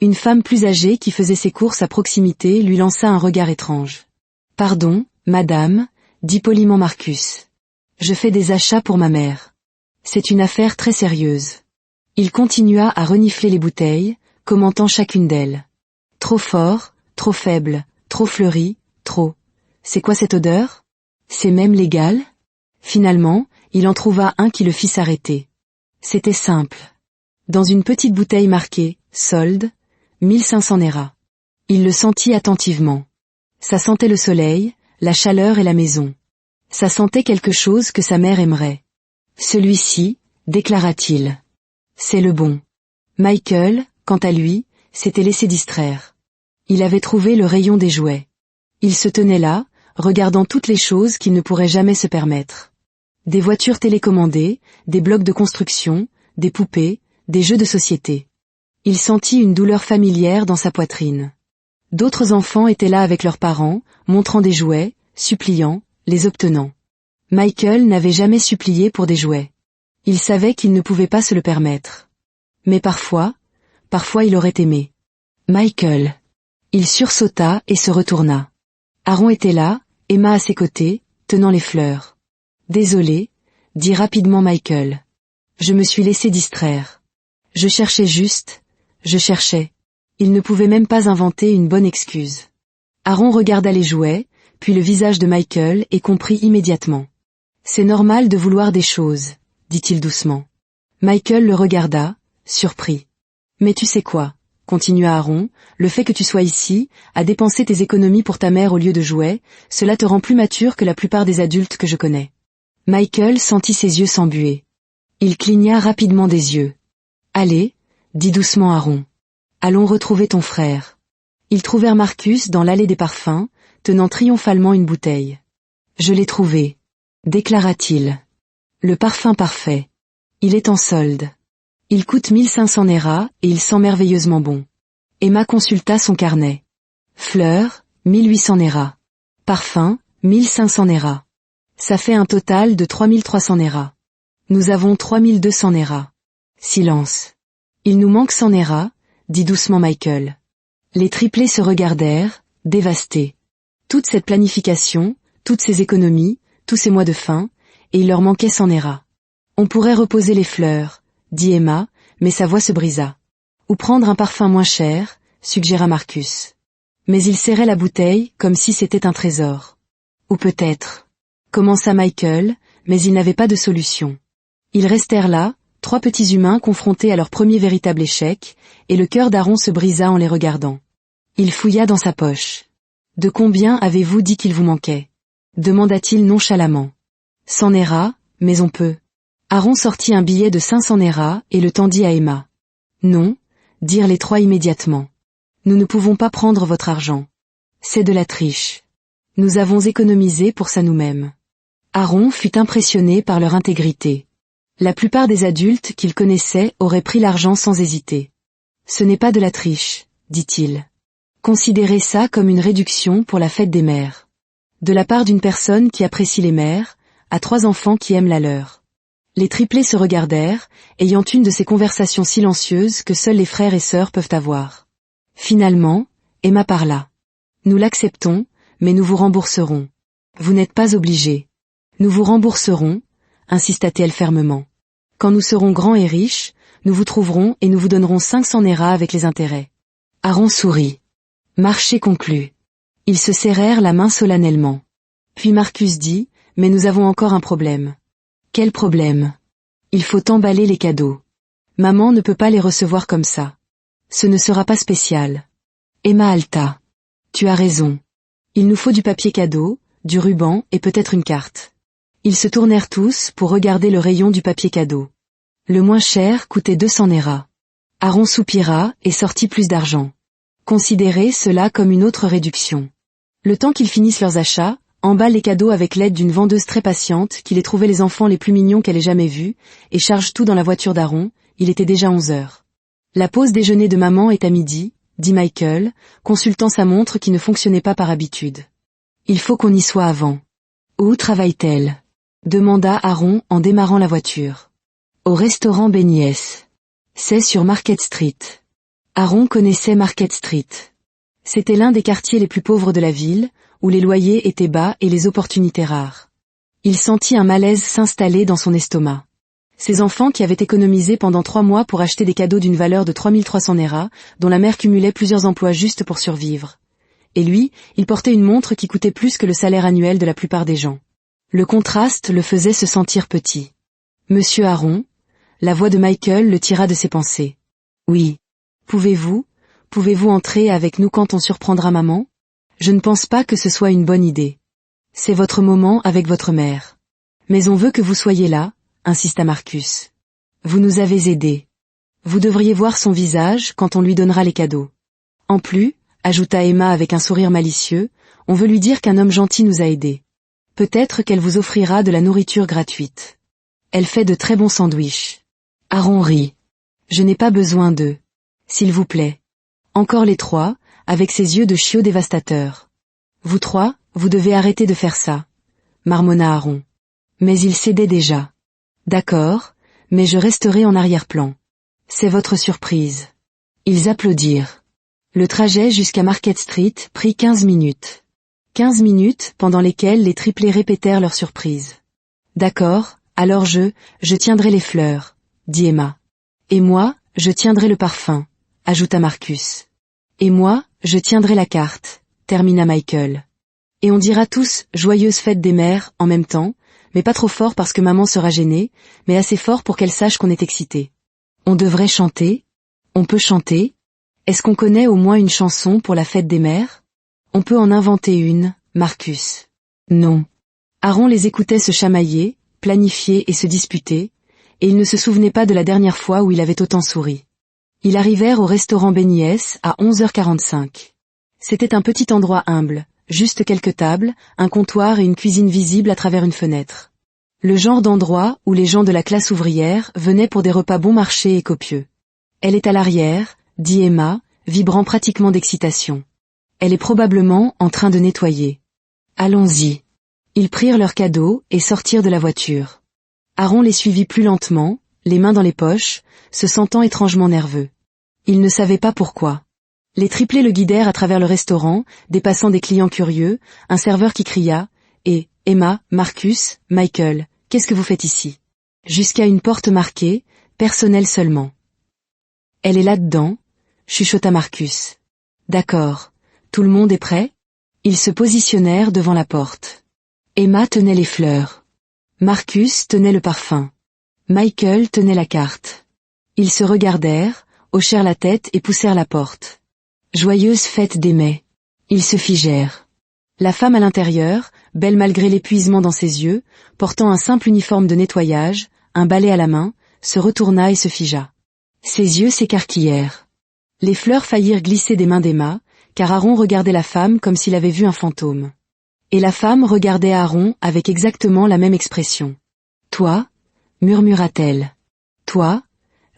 Une femme plus âgée qui faisait ses courses à proximité lui lança un regard étrange. « Pardon, madame, dit poliment Marcus. Je fais des achats pour ma mère. C'est une affaire très sérieuse. » Il continua à renifler les bouteilles, commentant chacune d'elles. Trop fort, trop faible, trop fleuri, trop. C'est quoi cette odeur? C'est même légal? Finalement, il en trouva un qui le fit s'arrêter. C'était simple. Dans une petite bouteille marquée « Solde », 1500 Nera. Il le sentit attentivement. Ça sentait le soleil, la chaleur et la maison. Ça sentait quelque chose que sa mère aimerait. Celui-ci, déclara-t-il. C'est le bon. Michael, quant à lui, s'était laissé distraire. Il avait trouvé le rayon des jouets. Il se tenait là, regardant toutes les choses qu'il ne pourrait jamais se permettre. Des voitures télécommandées, des blocs de construction, des poupées, des jeux de société. Il sentit une douleur familière dans sa poitrine. D'autres enfants étaient là avec leurs parents, montrant des jouets, suppliant, les obtenant. Michael n'avait jamais supplié pour des jouets. Il savait qu'il ne pouvait pas se le permettre. Mais parfois il aurait aimé. Michael. Il sursauta et se retourna. Aaron était là, Emma à ses côtés, tenant les fleurs. Désolé, dit rapidement Michael. Je me suis laissé distraire. Je cherchais. Il ne pouvait même pas inventer une bonne excuse. Aaron regarda les jouets, puis le visage de Michael et comprit immédiatement. C'est normal de vouloir des choses, dit-il doucement. Michael le regarda, surpris. Mais tu sais quoi, continua Aaron, le fait que tu sois ici, à dépenser tes économies pour ta mère au lieu de jouets, cela te rend plus mature que la plupart des adultes que je connais. Michael sentit ses yeux s'embuer. Il cligna rapidement des yeux. Allez, dit doucement Aaron. Allons retrouver ton frère. Ils trouvèrent Marcus dans l'allée des parfums, tenant triomphalement une bouteille. Je l'ai trouvé, déclara-t-il. Le parfum parfait. Il est en solde. Il coûte 1500 Nera et il sent merveilleusement bon. Emma consulta son carnet. Fleurs, 1800 Nera. Parfum, 1500 Nera. Ça fait un total de 3300 Nera. Nous avons 3200 Nera. Silence. Il nous manque 100 Nera, dit doucement Michael. Les triplés se regardèrent, dévastés. Toute cette planification, toutes ces économies, tous ces mois de faim, et il leur manquait 100 Nera. On pourrait reposer les fleurs, dit Emma, mais sa voix se brisa. Ou prendre un parfum moins cher, suggéra Marcus. Mais il serrait la bouteille comme si c'était un trésor. Ou peut-être, commença Michael, mais il n'avait pas de solution. Ils restèrent là, trois petits humains confrontés à leur premier véritable échec, et le cœur d'Aaron se brisa en les regardant. Il fouilla dans sa poche. « De combien avez-vous dit qu'il vous manquait » demanda-t-il nonchalamment. 100 Nera, mais on peut. Aaron sortit un billet de 500 Nera et le tendit à Emma. « Non, dirent les trois immédiatement. Nous ne pouvons pas prendre votre argent. C'est de la triche. Nous avons économisé pour ça nous-mêmes. » Aaron fut impressionné par leur intégrité. La plupart des adultes qu'il connaissait auraient pris l'argent sans hésiter. « Ce n'est pas de la triche, dit-il. Considérez ça comme une réduction pour la fête des mères. De la part d'une personne qui apprécie les mères, à 3 enfants qui aiment la leur. » Les triplés se regardèrent, ayant une de ces conversations silencieuses que seuls les frères et sœurs peuvent avoir. Finalement, Emma parla. « Nous l'acceptons, mais nous vous rembourserons. Vous n'êtes pas obligés. Nous vous rembourserons, insista-t-elle fermement. Quand nous serons grands et riches, nous vous trouverons et nous vous donnerons 500 Nera avec les intérêts. » Aaron sourit. Marché conclu. Ils se serrèrent la main solennellement. Puis Marcus dit, « Mais nous avons encore un problème. » Quel problème? Il faut emballer les cadeaux. Maman ne peut pas les recevoir comme ça. Ce ne sera pas spécial. Emma haleta. Tu as raison. Il nous faut du papier cadeau, du ruban et peut-être une carte. Ils se tournèrent tous pour regarder le rayon du papier cadeau. Le moins cher coûtait 200 néras. Aaron soupira et sortit plus d'argent. Considérez cela comme une autre réduction. Le temps qu'ils finissent leurs achats, emballe les cadeaux avec l'aide d'une vendeuse très patiente qui les trouvait les enfants les plus mignons qu'elle ait jamais vus, et charge tout dans la voiture d'Aaron. Il était déjà 11 heures. La pause déjeuner de maman est à midi, dit Michael, consultant sa montre qui ne fonctionnait pas par habitude. Il faut qu'on y soit avant. Où travaille-t-elle? Demanda Aaron en démarrant la voiture. Au restaurant Beignets. C'est sur Market Street. Aaron connaissait Market Street. C'était l'un des quartiers les plus pauvres de la ville, où les loyers étaient bas et les opportunités rares. Il sentit un malaise s'installer dans son estomac. Ses enfants qui avaient économisé pendant 3 mois pour acheter des cadeaux d'une valeur de 3300 néras, dont la mère cumulait plusieurs emplois juste pour survivre. Et lui, il portait une montre qui coûtait plus que le salaire annuel de la plupart des gens. Le contraste le faisait se sentir petit. Monsieur Aaron, la voix de Michael le tira de ses pensées. Oui. Pouvez-vous entrer avec nous quand on surprendra maman? Je ne pense pas que ce soit une bonne idée. C'est votre moment avec votre mère. Mais on veut que vous soyez là, insista Marcus. Vous nous avez aidés. Vous devriez voir son visage quand on lui donnera les cadeaux. En plus, ajouta Emma avec un sourire malicieux, on veut lui dire qu'un homme gentil nous a aidés. Peut-être qu'elle vous offrira de la nourriture gratuite. Elle fait de très bons sandwichs. Aaron rit. Je n'ai pas besoin d'eux. S'il vous plaît. Encore les 3, avec ses yeux de chiot dévastateurs. Vous 3, vous devez arrêter de faire ça. Marmonna Aaron. Mais il cédait déjà. D'accord, mais je resterai en arrière-plan. C'est votre surprise. Ils applaudirent. Le trajet jusqu'à Market Street prit 15 minutes. 15 minutes pendant lesquelles les triplés répétèrent leur surprise. D'accord, alors je tiendrai les fleurs, dit Emma. Et moi, je tiendrai le parfum, ajouta Marcus. Et moi, je tiendrai la carte, termina Michael. Et on dira tous « Joyeuse fête des mères » en même temps, mais pas trop fort parce que maman sera gênée, mais assez fort pour qu'elle sache qu'on est excité. On devrait chanter? On peut chanter? Est-ce qu'on connaît au moins une chanson pour la fête des mères? On peut en inventer une, Marcus. Non. Aaron les écoutait se chamailler, planifier et se disputer, et il ne se souvenait pas de la dernière fois où il avait autant souri. Ils arrivèrent au restaurant Beignets à 11h45. C'était un petit endroit humble, juste quelques tables, un comptoir et une cuisine visible à travers une fenêtre. Le genre d'endroit où les gens de la classe ouvrière venaient pour des repas bon marché et copieux. Elle est à l'arrière, dit Emma, vibrant pratiquement d'excitation. Elle est probablement en train de nettoyer. Allons-y. Ils prirent leurs cadeaux et sortirent de la voiture. Aaron les suivit plus lentement, les mains dans les poches, se sentant étrangement nerveux. Il ne savait pas pourquoi. Les triplés le guidèrent à travers le restaurant, dépassant des clients curieux, un serveur qui cria « Et, Emma, Marcus, Michael, qu'est-ce que vous faites ici ?» Jusqu'à une porte marquée « Personnel seulement ». « Elle est là-dedans » chuchota Marcus. « D'accord. Tout le monde est prêt ?» Ils se positionnèrent devant la porte. Emma tenait les fleurs. Marcus tenait le parfum. Michael tenait la carte. Ils se regardèrent, hochèrent la tête et poussèrent la porte. Joyeuse fête des mets. Ils se figèrent. La femme à l'intérieur, belle malgré l'épuisement dans ses yeux, portant un simple uniforme de nettoyage, un balai à la main, se retourna et se figea. Ses yeux s'écarquillèrent. Les fleurs faillirent glisser des mains d'Emma, car Aaron regardait la femme comme s'il avait vu un fantôme. Et la femme regardait Aaron avec exactement la même expression. « Toi » murmura-t-elle. « Toi »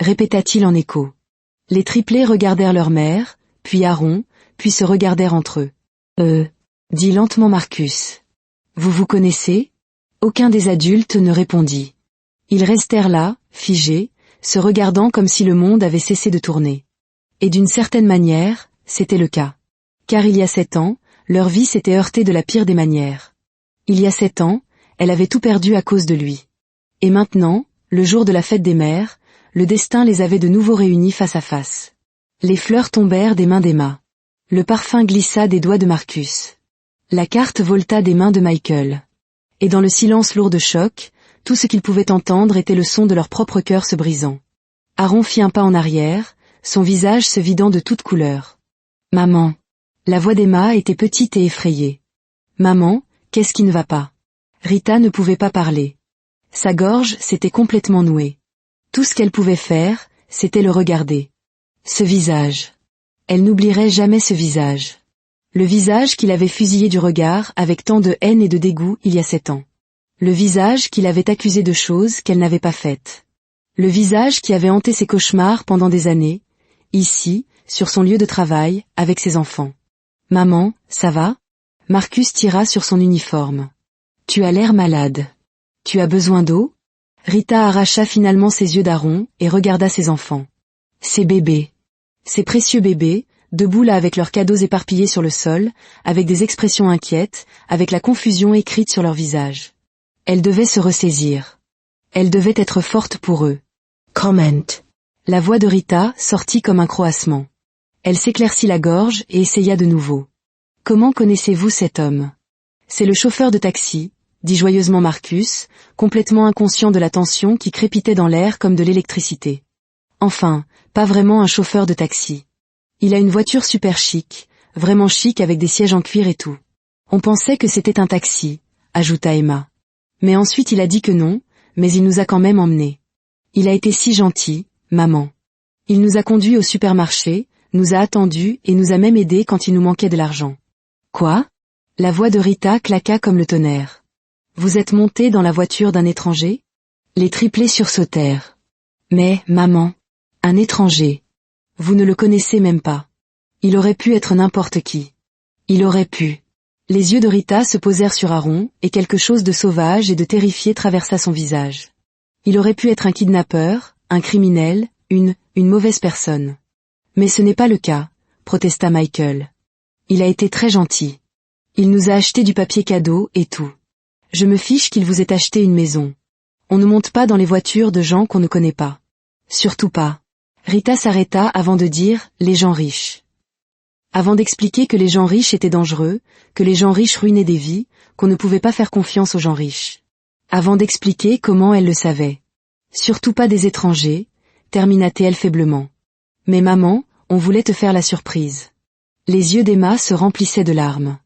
répéta-t-il en écho. Les triplés regardèrent leur mère, puis Aaron, puis se regardèrent entre eux. Dit lentement Marcus. Vous vous connaissez? Aucun des adultes ne répondit. Ils restèrent là, figés, se regardant comme si le monde avait cessé de tourner. Et d'une certaine manière, c'était le cas. Car il y a 7 ans, leur vie s'était heurtée de la pire des manières. Il y a 7 ans, elle avait tout perdu à cause de lui. Et maintenant, le jour de la fête des mères, le destin les avait de nouveau réunis face à face. Les fleurs tombèrent des mains d'Emma. Le parfum glissa des doigts de Marcus. La carte volta des mains de Michael. Et dans le silence lourd de choc, tout ce qu'ils pouvaient entendre était le son de leur propre cœur se brisant. Aaron fit un pas en arrière, son visage se vidant de toute couleur. « Maman !» La voix d'Emma était petite et effrayée. « Maman, qu'est-ce qui ne va pas ?» Rita ne pouvait pas parler. Sa gorge s'était complètement nouée. Tout ce qu'elle pouvait faire, c'était le regarder. Ce visage. Elle n'oublierait jamais ce visage. Le visage qu'il avait fusillé du regard avec tant de haine et de dégoût il y a 7 ans. Le visage qu'il avait accusé de choses qu'elle n'avait pas faites. Le visage qui avait hanté ses cauchemars pendant des années, ici, sur son lieu de travail, avec ses enfants. « Maman, ça va ?» Marcus tira sur son uniforme. « Tu as l'air malade. Tu as besoin d'eau ?» Rita arracha finalement ses yeux d'Aaron et regarda ses enfants. Ses bébés. Ses précieux bébés, debout là avec leurs cadeaux éparpillés sur le sol, avec des expressions inquiètes, avec la confusion écrite sur leurs visages. Elle devait se ressaisir. Elle devait être forte pour eux. « Comment ?» La voix de Rita sortit comme un croassement. Elle s'éclaircit la gorge et essaya de nouveau. « Comment connaissez-vous cet homme ?»« C'est le chauffeur de taxi, » dit joyeusement Marcus, complètement inconscient de la tension qui crépitait dans l'air comme de l'électricité. Enfin, pas vraiment un chauffeur de taxi. Il a une voiture super chic, vraiment chic avec des sièges en cuir et tout. On pensait que c'était un taxi, ajouta Emma. Mais ensuite il a dit que non, mais il nous a quand même emmenés. Il a été si gentil, maman. Il nous a conduits au supermarché, nous a attendus et nous a même aidés quand il nous manquait de l'argent. Quoi ? La voix de Rita claqua comme le tonnerre. Vous êtes montés dans la voiture d'un étranger ? Les triplés sursautèrent. Mais, maman, un étranger. Vous ne le connaissez même pas. Il aurait pu être n'importe qui. Il aurait pu. Les yeux de Rita se posèrent sur Aaron, et quelque chose de sauvage et de terrifié traversa son visage. Il aurait pu être un kidnappeur, un criminel, une mauvaise personne. Mais ce n'est pas le cas, protesta Michael. Il a été très gentil. Il nous a acheté du papier cadeau et tout. Je me fiche qu'il vous ait acheté une maison. On ne monte pas dans les voitures de gens qu'on ne connaît pas. Surtout pas. Rita s'arrêta avant de dire « les gens riches ». Avant d'expliquer que les gens riches étaient dangereux, que les gens riches ruinaient des vies, qu'on ne pouvait pas faire confiance aux gens riches. Avant d'expliquer comment elle le savait. Surtout pas des étrangers, termina-t-elle faiblement. Mais maman, on voulait te faire la surprise. Les yeux d'Emma se remplissaient de larmes.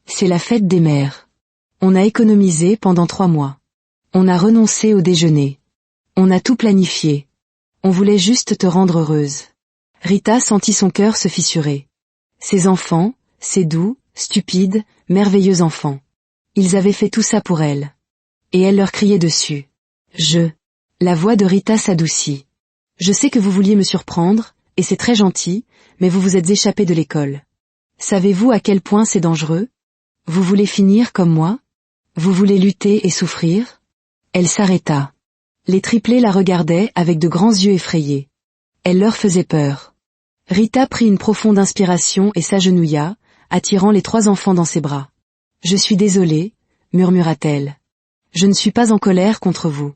C'est la fête des mères. On a économisé pendant 3 mois. On a renoncé au déjeuner. On a tout planifié. On voulait juste te rendre heureuse. Rita sentit son cœur se fissurer. Ses enfants, ces doux, stupides, merveilleux enfants. Ils avaient fait tout ça pour elle. Et elle leur criait dessus. La voix de Rita s'adoucit. Je sais que vous vouliez me surprendre, et c'est très gentil, mais vous vous êtes échappé de l'école. Savez-vous à quel point c'est dangereux ? Vous voulez finir comme moi ? Vous voulez lutter et souffrir ? Elle s'arrêta. Les triplés la regardaient avec de grands yeux effrayés. Elle leur faisait peur. Rita prit une profonde inspiration et s'agenouilla, attirant les 3 enfants dans ses bras. « Je suis désolée, » murmura-t-elle. « Je ne suis pas en colère contre vous.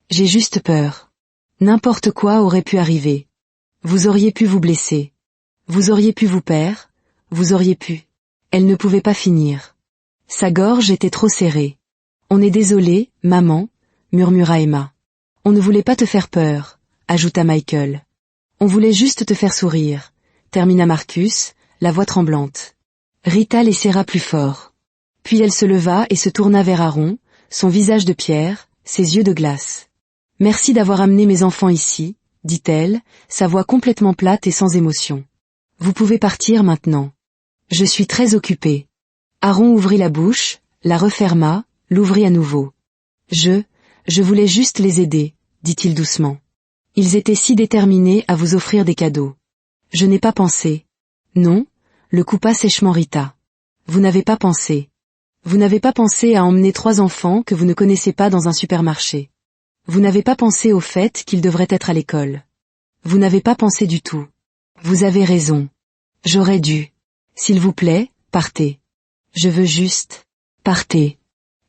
J'ai juste peur. N'importe quoi aurait pu arriver. Vous auriez pu vous blesser. Vous auriez pu vous perdre. Vous auriez pu. » Elle ne pouvait pas finir. Sa gorge était trop serrée. « On est désolé, maman, » murmura Emma. « On ne voulait pas te faire peur, » ajouta Michael. « On voulait juste te faire sourire, » termina Marcus, la voix tremblante. Rita les serra plus fort. Puis elle se leva et se tourna vers Aaron, son visage de pierre, ses yeux de glace. « Merci d'avoir amené mes enfants ici, » dit-elle, sa voix complètement plate et sans émotion. « Vous pouvez partir maintenant. Je suis très occupée. » Aaron ouvrit la bouche, la referma, l'ouvrit à nouveau. « Je voulais juste les aider, » dit-il doucement. « Ils étaient si déterminés à vous offrir des cadeaux. Je n'ai pas pensé. » « Non, » le coupa sèchement Rita. « Vous n'avez pas pensé. Vous n'avez pas pensé à emmener 3 enfants que vous ne connaissez pas dans un supermarché. Vous n'avez pas pensé au fait qu'ils devraient être à l'école. Vous n'avez pas pensé du tout. Vous avez raison. J'aurais dû. S'il vous plaît, partez. Je veux juste... Partez. »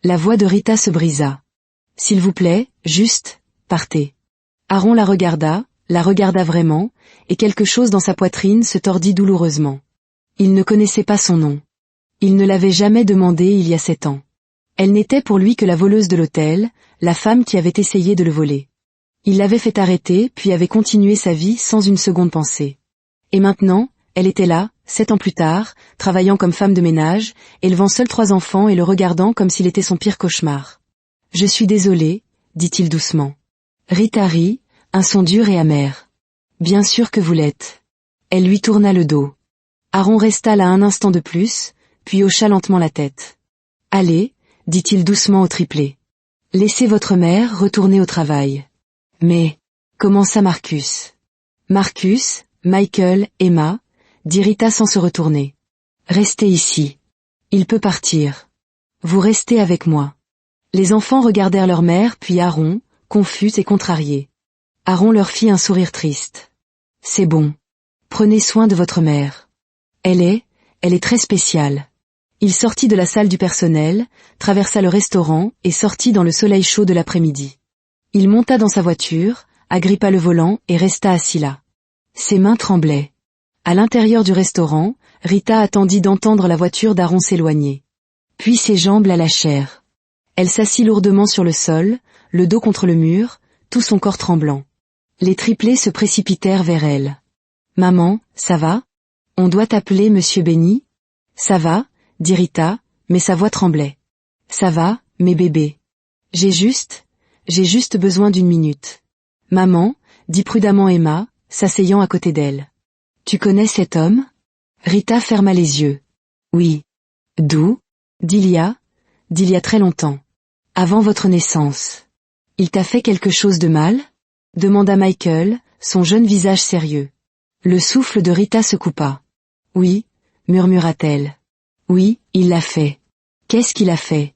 La voix de Rita se brisa. « S'il vous plaît, juste... Partez. » Aaron la regarda vraiment, et quelque chose dans sa poitrine se tordit douloureusement. Il ne connaissait pas son nom. Il ne l'avait jamais demandé il y a 7 ans. Elle n'était pour lui que la voleuse de l'hôtel, la femme qui avait essayé de le voler. Il l'avait fait arrêter puis avait continué sa vie sans une seconde pensée. Et maintenant, elle était là, 7 ans plus tard, travaillant comme femme de ménage, élevant seule 3 enfants et le regardant comme s'il était son pire cauchemar. « Je suis désolé, » dit-il doucement. Rita rit, Un son dur et amer. Bien sûr que vous l'êtes. Elle lui tourna le dos. Aaron resta là un instant de plus, puis hocha lentement la tête. Allez, dit-il doucement au triplet. Laissez votre mère retourner au travail. Mais, commença Marcus. Marcus, Michael, Emma, dit Rita sans se retourner. Restez ici. Il peut partir. Vous restez avec moi. Les enfants regardèrent leur mère puis Aaron, confus et contrariés. Aaron leur fit un sourire triste. C'est bon. Prenez soin de votre mère. Elle est très spéciale. Il sortit de la salle du personnel, traversa le restaurant et sortit dans le soleil chaud de l'après-midi. Il monta dans sa voiture, agrippa le volant et resta assis là. Ses mains tremblaient. À l'intérieur du restaurant, Rita attendit d'entendre la voiture d'Aaron s'éloigner. Puis ses jambes la lâchèrent. Elle s'assit lourdement sur le sol, le dos contre le mur, tout son corps tremblant. Les triplés se précipitèrent vers elle. « Maman, ça va? On doit t'appeler Monsieur Benny? »« Ça va, » dit Rita, mais sa voix tremblait. « Ça va, mes bébés. J'ai juste besoin d'une minute. »« Maman, » dit prudemment Emma, s'asseyant à côté d'elle. « Tu connais cet homme ?» Rita ferma les yeux. « Oui. »« D'où ?» ?»« D'il y a très longtemps. Avant votre naissance. Il t'a fait quelque chose de mal ?» demanda Michael, son jeune visage sérieux. Le souffle de Rita se coupa. « Oui, » murmura-t-elle. « Oui, il l'a fait. » « Qu'est-ce qu'il a fait ?»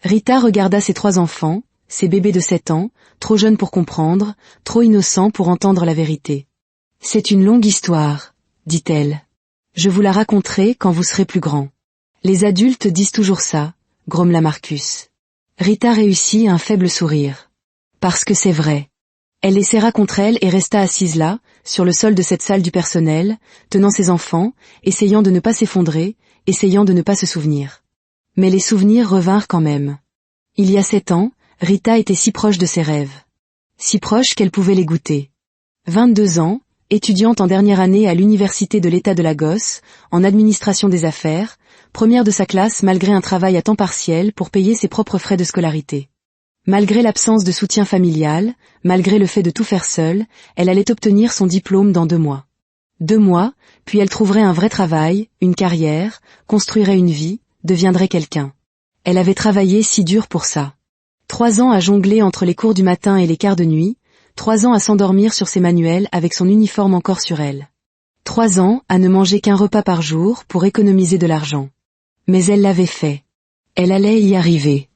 Rita regarda ses 3 enfants, ses bébés de 7 ans, trop jeunes pour comprendre, trop innocents pour entendre la vérité. « C'est une longue histoire, » dit-elle. « Je vous la raconterai quand vous serez plus grand. » Les adultes disent toujours ça, grommela Marcus. Rita réussit un faible sourire. Parce que c'est vrai. Elle les serra contre elle et resta assise là, sur le sol de cette salle du personnel, tenant ses enfants, essayant de ne pas s'effondrer, essayant de ne pas se souvenir. Mais les souvenirs revinrent quand même. Il y a 7 ans, Rita était si proche de ses rêves. Si proche qu'elle pouvait les goûter. 22 ans, étudiante en dernière année à l'université de l'État de Lagos, en administration des affaires, première de sa classe malgré un travail à temps partiel pour payer ses propres frais de scolarité. Malgré l'absence de soutien familial, malgré le fait de tout faire seule, elle allait obtenir son diplôme dans 2 mois. 2 mois, puis elle trouverait un vrai travail, une carrière, construirait une vie, deviendrait quelqu'un. Elle avait travaillé si dur pour ça. 3 ans à jongler entre les cours du matin et les quarts de nuit, 3 ans à s'endormir sur ses manuels avec son uniforme encore sur elle. 3 ans à ne manger qu'un repas par jour pour économiser de l'argent. Mais elle l'avait fait. Elle allait y arriver.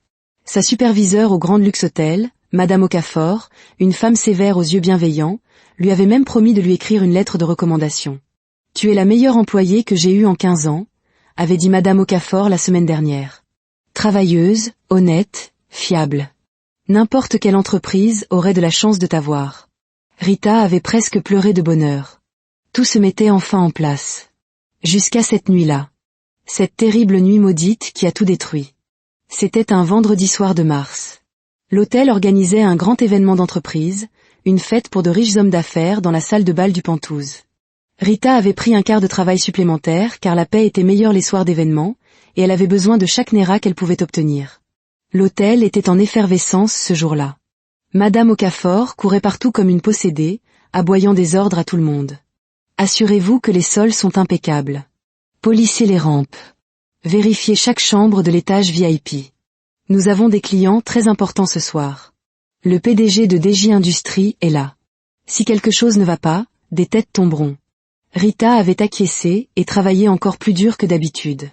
Sa superviseure au Grand Luxe Hotel, Madame Okafor, une femme sévère aux yeux bienveillants, lui avait même promis de lui écrire une lettre de recommandation. « Tu es la meilleure employée que j'ai eue en 15 ans, » avait dit Madame Okafor la semaine dernière. Travailleuse, honnête, fiable. N'importe quelle entreprise aurait de la chance de t'avoir. Rita avait presque pleuré de bonheur. Tout se mettait enfin en place. Jusqu'à cette nuit-là. Cette terrible nuit maudite qui a tout détruit. C'était un vendredi soir de mars. L'hôtel organisait un grand événement d'entreprise, une fête pour de riches hommes d'affaires dans la salle de bal du Penthouse. Rita avait pris un quart de travail supplémentaire car la paie était meilleure les soirs d'événements, et elle avait besoin de chaque néra qu'elle pouvait obtenir. L'hôtel était en effervescence ce jour-là. Madame Okafor courait partout comme une possédée, aboyant des ordres à tout le monde. Assurez-vous que les sols sont impeccables. Polissez les rampes. Vérifiez chaque chambre de l'étage VIP. Nous avons des clients très importants ce soir. Le PDG de DJ Industries est là. Si quelque chose ne va pas, des têtes tomberont. Rita avait acquiescé et travaillé encore plus dur que d'habitude.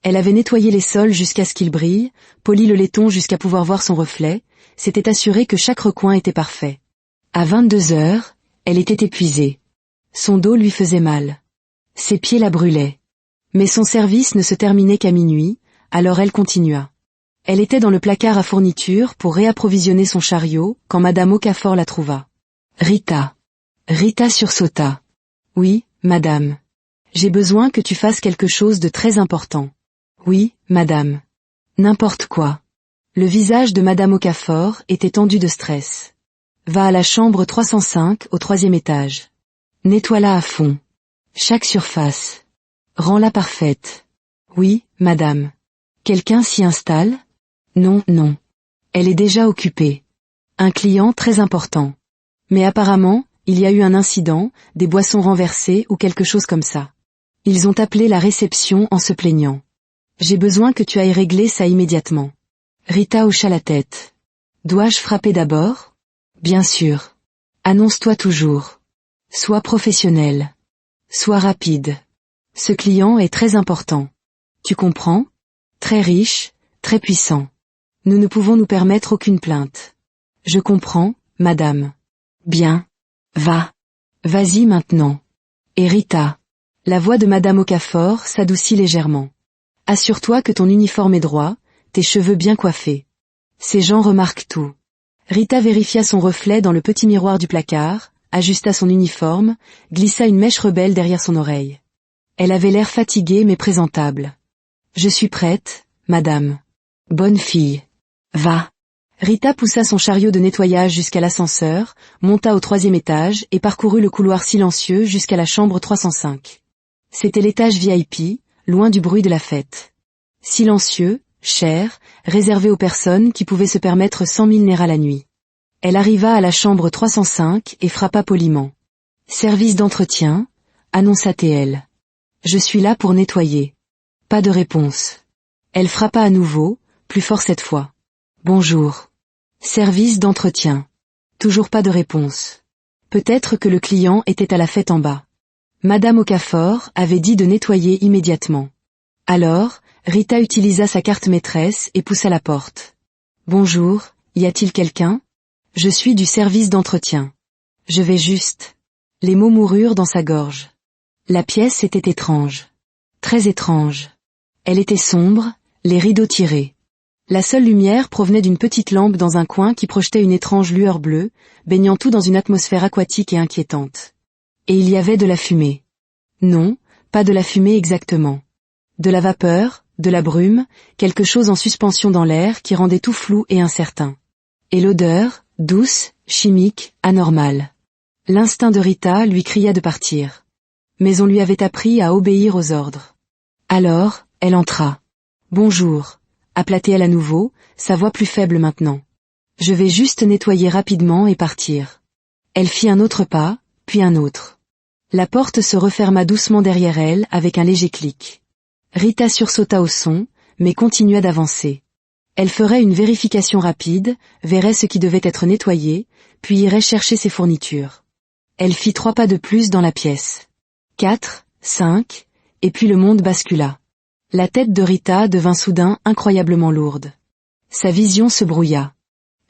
Elle avait nettoyé les sols jusqu'à ce qu'ils brillent, poli le laiton jusqu'à pouvoir voir son reflet, s'était assurée que chaque recoin était parfait. À 22 heures, elle était épuisée. Son dos lui faisait mal. Ses pieds la brûlaient. Mais son service ne se terminait qu'à minuit, alors elle continua. Elle était dans le placard à fournitures pour réapprovisionner son chariot quand Madame Okafor la trouva. « Rita. » Rita sursauta. « Oui, madame. J'ai besoin que tu fasses quelque chose de très important. »« Oui, madame. »« N'importe quoi. » Le visage de Madame Okafor était tendu de stress. « Va à la chambre 305 au 3e étage. Nettoie-la à fond. Chaque surface. Rends-la parfaite. »« Oui, madame. »« Quelqu'un s'y installe ? » ?»« Non, non. Elle est déjà occupée. Un client très important. » Mais apparemment, il y a eu un incident, des boissons renversées ou quelque chose comme ça. Ils ont appelé la réception en se plaignant. J'ai besoin que tu ailles régler ça immédiatement. Rita hocha la tête. Dois-je frapper d'abord? Bien sûr. Annonce-toi toujours. Sois professionnel. Sois rapide. Ce client est très important. Tu comprends? Très riche, très puissant. Nous ne pouvons nous permettre aucune plainte. Je comprends, madame. Bien. Va. Vas-y maintenant. Et Rita. La voix de madame Okafor s'adoucit légèrement. Assure-toi que ton uniforme est droit, tes cheveux bien coiffés. Ces gens remarquent tout. Rita vérifia son reflet dans le petit miroir du placard, ajusta son uniforme, glissa une mèche rebelle derrière son oreille. Elle avait l'air fatiguée mais présentable. Je suis prête, madame. Bonne fille. Va. Rita poussa son chariot de nettoyage jusqu'à l'ascenseur, monta au 3e étage et parcourut le couloir silencieux jusqu'à la chambre 305. C'était l'étage VIP, loin du bruit de la fête. Silencieux, cher, réservé aux personnes qui pouvaient se permettre 100 000 nera la nuit. Elle arriva à la chambre 305 et frappa poliment. « Service d'entretien », annonça-t-elle. « Je suis là pour nettoyer. » Pas de réponse. Elle frappa à nouveau, plus fort cette fois. « Bonjour. » Service d'entretien. Toujours pas de réponse. Peut-être que le client était à la fête en bas. Madame Okafor avait dit de nettoyer immédiatement. Alors, Rita utilisa sa carte maîtresse et poussa la porte. « Bonjour, y a-t-il quelqu'un? Je suis du service d'entretien. Je vais juste. » Les mots moururent dans sa gorge. La pièce était étrange. Très étrange. Elle était sombre, les rideaux tirés. La seule lumière provenait d'une petite lampe dans un coin qui projetait une étrange lueur bleue, baignant tout dans une atmosphère aquatique et inquiétante. Et il y avait de la fumée. Non, pas de la fumée exactement. De la vapeur, de la brume, quelque chose en suspension dans l'air qui rendait tout flou et incertain. Et l'odeur, douce, chimique, anormale. L'instinct de Rita lui cria de partir. Mais on lui avait appris à obéir aux ordres. Alors, elle entra. « Bonjour », appela-t-elle à nouveau, sa voix plus faible maintenant. « Je vais juste nettoyer rapidement et partir. » Elle fit un autre pas, puis un autre. La porte se referma doucement derrière elle avec un léger clic. Rita sursauta au son, mais continua d'avancer. Elle ferait une vérification rapide, verrait ce qui devait être nettoyé, puis irait chercher ses fournitures. Elle fit 3 pas de plus dans la pièce. 4, 5, et puis le monde bascula. La tête de Rita devint soudain incroyablement lourde. Sa vision se brouilla.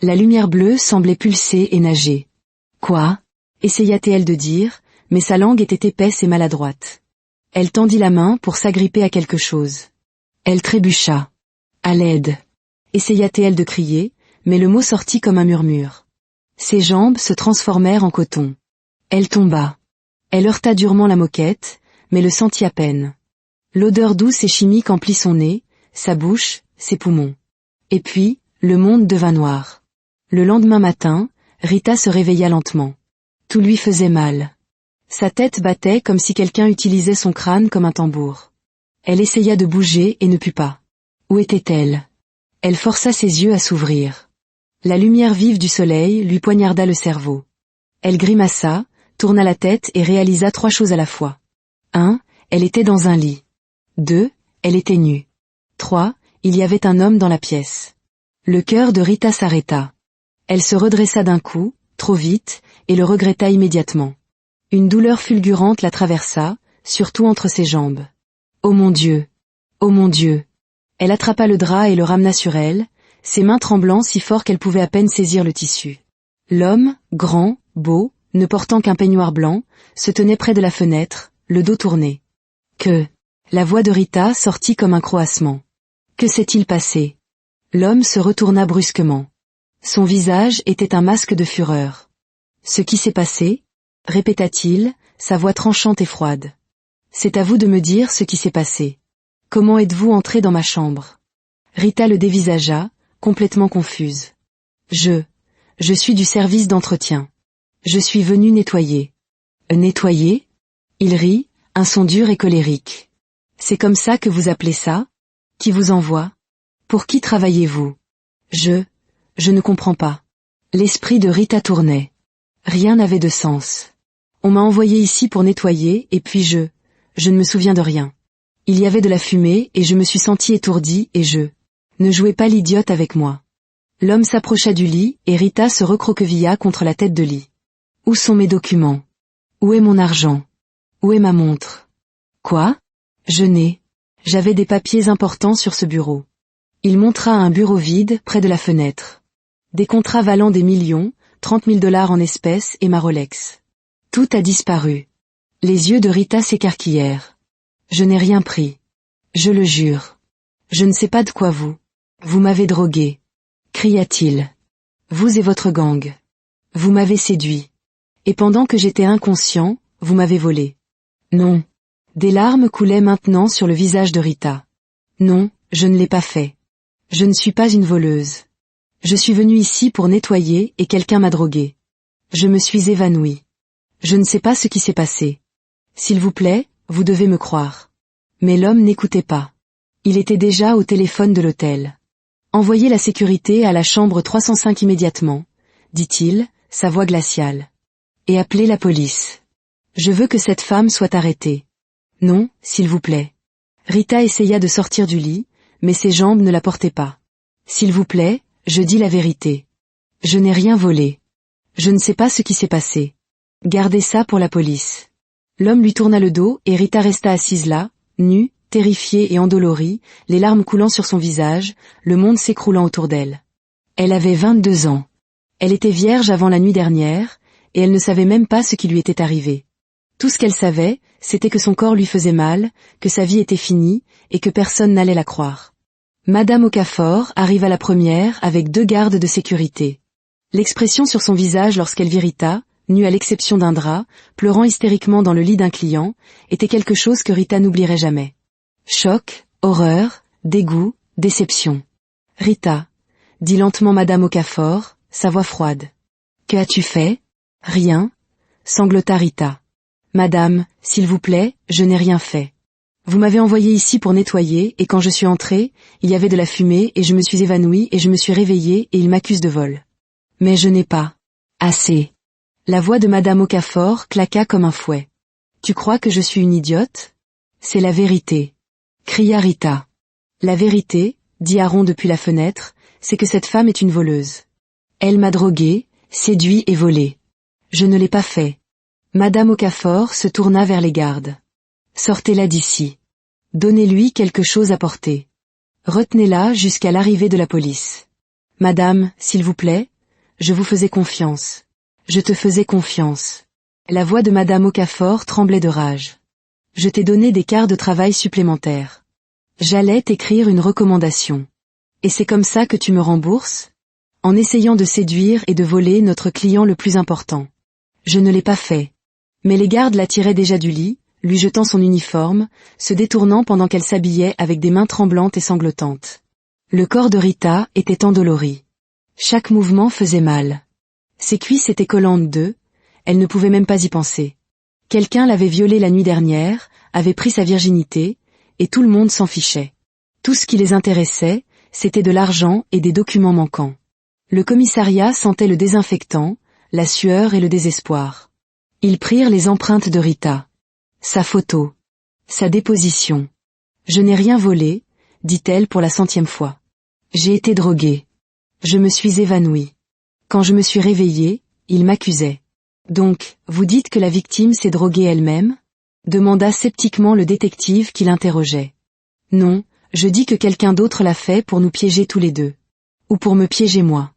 La lumière bleue semblait pulser et nager. « Quoi ?» essaya-t-elle de dire, mais sa langue était épaisse et maladroite. Elle tendit la main pour s'agripper à quelque chose. Elle trébucha. « À l'aide !» essaya-t-elle de crier, mais le mot sortit comme un murmure. Ses jambes se transformèrent en coton. Elle tomba. Elle heurta durement la moquette, mais le sentit à peine. L'odeur douce et chimique emplit son nez, sa bouche, ses poumons. Et puis, le monde devint noir. Le lendemain matin, Rita se réveilla lentement. Tout lui faisait mal. Sa tête battait comme si quelqu'un utilisait son crâne comme un tambour. Elle essaya de bouger et ne put pas. Où était-elle? Elle força ses yeux à s'ouvrir. La lumière vive du soleil lui poignarda le cerveau. Elle grimaça, tourna la tête et réalisa 3 choses à la fois. 1. Elle était dans un lit. 2. Elle était nue. 3. Il y avait un homme dans la pièce. Le cœur de Rita s'arrêta. Elle se redressa d'un coup, trop vite, et le regretta immédiatement. Une douleur fulgurante la traversa, surtout entre ses jambes. Oh mon Dieu! Oh mon Dieu! Elle attrapa le drap et le ramena sur elle, ses mains tremblant si fort qu'elle pouvait à peine saisir le tissu. L'homme, grand, beau, ne portant qu'un peignoir blanc, se tenait près de la fenêtre, le dos tourné. Que... La voix de Rita sortit comme un croassement. Que s'est-il passé? L'homme se retourna brusquement. Son visage était un masque de fureur. Ce qui s'est passé? Répéta-t-il, sa voix tranchante et froide. C'est à vous de me dire ce qui s'est passé. Comment êtes-vous entré dans ma chambre? Rita le dévisagea, complètement confuse. Je suis du service d'entretien. Je suis venue nettoyer. Nettoyer? Il rit, un son dur et colérique. C'est comme ça que vous appelez ça? Qui vous envoie? Pour qui travaillez-vous? Je ne comprends pas. L'esprit de Rita tournait. Rien n'avait de sens. On m'a envoyé ici pour nettoyer et puis je ne me souviens de rien. Il y avait de la fumée et je me suis senti étourdi et ne jouez pas l'idiote avec moi. L'homme s'approcha du lit et Rita se recroquevilla contre la tête de lit. Où sont mes documents? Où est mon argent? Où est ma montre? Quoi? J'avais des papiers importants sur ce bureau. Il montra un bureau vide près de la fenêtre. Des contrats valant des millions, 30 000 $ en espèces et ma Rolex. Tout a disparu. Les yeux de Rita s'écarquillèrent. Je n'ai rien pris. Je le jure. Je ne sais pas de quoi vous m'avez drogué. Cria-t-il. Vous et votre gang. Vous m'avez séduit. Et pendant que j'étais inconscient, vous m'avez volé. Non. Des larmes coulaient maintenant sur le visage de Rita. Non, je ne l'ai pas fait. Je ne suis pas une voleuse. Je suis venue ici pour nettoyer et quelqu'un m'a droguée. Je me suis évanouie. Je ne sais pas ce qui s'est passé. S'il vous plaît, vous devez me croire. Mais l'homme n'écoutait pas. Il était déjà au téléphone de l'hôtel. Envoyez la sécurité à la chambre 305 immédiatement, dit-il, sa voix glaciale. Et appelez la police. Je veux que cette femme soit arrêtée. Non, s'il vous plaît. Rita essaya de sortir du lit, mais ses jambes ne la portaient pas. S'il vous plaît, je dis la vérité. Je n'ai rien volé. Je ne sais pas ce qui s'est passé. Gardez ça pour la police. L'homme lui tourna le dos et Rita resta assise là, nue, terrifiée et endolorie, les larmes coulant sur son visage, le monde s'écroulant autour d'elle. Elle avait 22 ans. Elle était vierge avant la nuit dernière, et elle ne savait même pas ce qui lui était arrivé. Tout ce qu'elle savait, c'était que son corps lui faisait mal, que sa vie était finie, et que personne n'allait la croire. Madame Okafor arriva la première avec 2 gardes de sécurité. L'expression sur son visage lorsqu'elle vit Rita, nue à l'exception d'un drap, pleurant hystériquement dans le lit d'un client, était quelque chose que Rita n'oublierait jamais. Choc, horreur, dégoût, déception. Rita, dit lentement Madame Okafor, sa voix froide. Que as-tu fait? Rien, sanglota Rita. Madame, s'il vous plaît, je n'ai rien fait. Vous m'avez envoyé ici pour nettoyer et quand je suis entrée, il y avait de la fumée et je me suis évanouie et je me suis réveillée et il m'accuse de vol. Mais je n'ai pas. Assez. La voix de Madame Okafor claqua comme un fouet. Tu crois que je suis une idiote? C'est la vérité. Cria Rita. La vérité, dit Aaron depuis la fenêtre, c'est que cette femme est une voleuse. Elle m'a droguée, séduit et volé. Je ne l'ai pas fait. Madame Okafor se tourna vers les gardes. Sortez-la d'ici. Donnez-lui quelque chose à porter. Retenez-la jusqu'à l'arrivée de la police. Madame, s'il vous plaît, je vous faisais confiance. Je te faisais confiance. La voix de Madame Okafor tremblait de rage. Je t'ai donné des quarts de travail supplémentaires. J'allais t'écrire une recommandation. Et c'est comme ça que tu me rembourses? En essayant de séduire et de voler notre client le plus important. Je ne l'ai pas fait. Mais les gardes la tiraient déjà du lit, lui jetant son uniforme, se détournant pendant qu'elle s'habillait avec des mains tremblantes et sanglotantes. Le corps de Rita était endolori. Chaque mouvement faisait mal. Ses cuisses étaient collantes d'eux, elle ne pouvait même pas y penser. Quelqu'un l'avait violée la nuit dernière, avait pris sa virginité, et tout le monde s'en fichait. Tout ce qui les intéressait, c'était de l'argent et des documents manquants. Le commissariat sentait le désinfectant, la sueur et le désespoir. Ils prirent les empreintes de Rita. Sa photo. Sa déposition. Je n'ai rien volé, dit-elle pour la 100e fois. J'ai été droguée. Je me suis évanouie. Quand je me suis réveillée, il m'accusait. Donc, vous dites que la victime s'est droguée elle-même? Demanda sceptiquement le détective qui l'interrogeait. Non, je dis que quelqu'un d'autre l'a fait pour nous piéger tous les deux. Ou pour me piéger moi.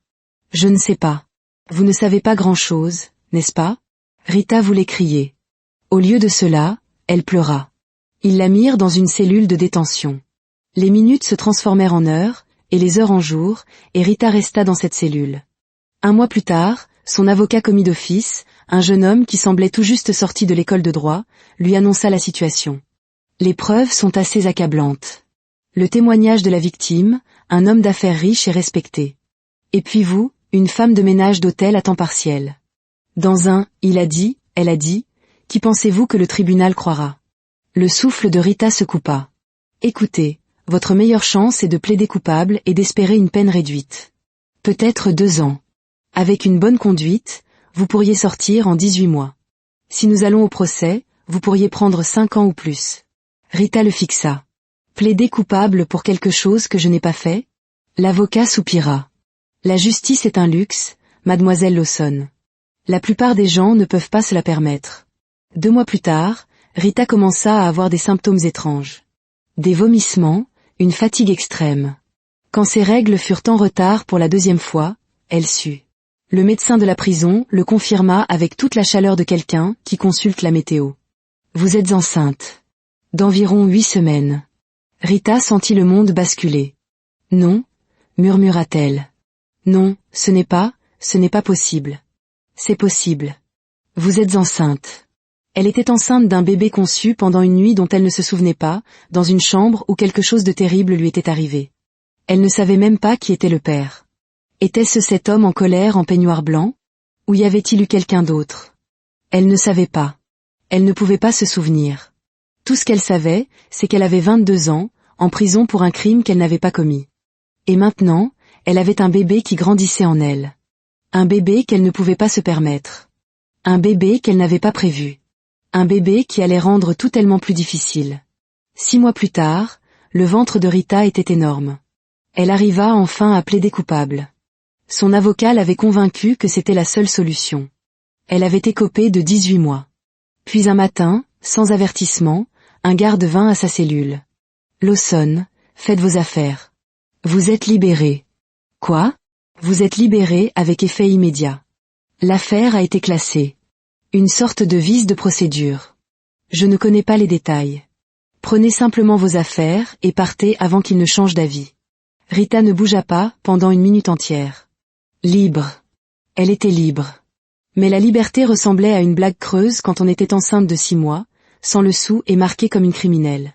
Je ne sais pas. Vous ne savez pas grand-chose, n'est-ce pas? Rita voulait crier. Au lieu de cela, elle pleura. Ils la mirent dans une cellule de détention. Les minutes se transformèrent en heures, et les heures en jours, et Rita resta dans cette cellule. 1 mois plus tard, son avocat commis d'office, un jeune homme qui semblait tout juste sorti de l'école de droit, lui annonça la situation. Les preuves sont assez accablantes. Le témoignage de la victime, un homme d'affaires riche et respecté. Et puis vous, une femme de ménage d'hôtel à temps partiel. Dans un « il a dit », elle a dit, qui pensez-vous que le tribunal croira? Le souffle de Rita se coupa. Écoutez, votre meilleure chance est de plaider coupable et d'espérer une peine réduite. Peut-être 2 ans. Avec une bonne conduite, vous pourriez sortir en 18 mois. Si nous allons au procès, vous pourriez prendre 5 ans ou plus. Rita le fixa. Plaider coupable pour quelque chose que je n'ai pas fait? L'avocat soupira. La justice est un luxe, mademoiselle Lawson. La plupart des gens ne peuvent pas se la permettre. 2 mois plus tard, Rita commença à avoir des symptômes étranges. Des vomissements, une fatigue extrême. Quand ses règles furent en retard pour la 2e fois, elle sut. Le médecin de la prison le confirma avec toute la chaleur de quelqu'un qui consulte la météo. Vous êtes enceinte. D'environ 8 semaines. Rita sentit le monde basculer. Non, murmura-t-elle. Non, ce n'est pas possible. C'est possible. Vous êtes enceinte. Elle était enceinte d'un bébé conçu pendant une nuit dont elle ne se souvenait pas, dans une chambre où quelque chose de terrible lui était arrivé. Elle ne savait même pas qui était le père. Était-ce cet homme en colère en peignoir blanc? Ou y avait-il eu quelqu'un d'autre? Elle ne savait pas. Elle ne pouvait pas se souvenir. Tout ce qu'elle savait, c'est qu'elle avait 22 ans, en prison pour un crime qu'elle n'avait pas commis. Et maintenant, elle avait un bébé qui grandissait en elle. Un bébé qu'elle ne pouvait pas se permettre. Un bébé qu'elle n'avait pas prévu. Un bébé qui allait rendre tout tellement plus difficile. 6 mois plus tard, le ventre de Rita était énorme. Elle arriva enfin à plaider coupable. Son avocat l'avait convaincue que c'était la seule solution. Elle avait écopé de 18 mois. Puis un matin, sans avertissement, un garde vint à sa cellule. Lawson, faites vos affaires. Vous êtes libérée. Quoi? Vous êtes libérée avec effet immédiat. L'affaire a été classée. Une sorte de vice de procédure. Je ne connais pas les détails. Prenez simplement vos affaires et partez avant qu'il ne change d'avis. Rita ne bougea pas pendant une minute entière. Libre. Elle était libre. Mais la liberté ressemblait à une blague creuse quand on était enceinte de 6 mois, sans le sou et marquée comme une criminelle.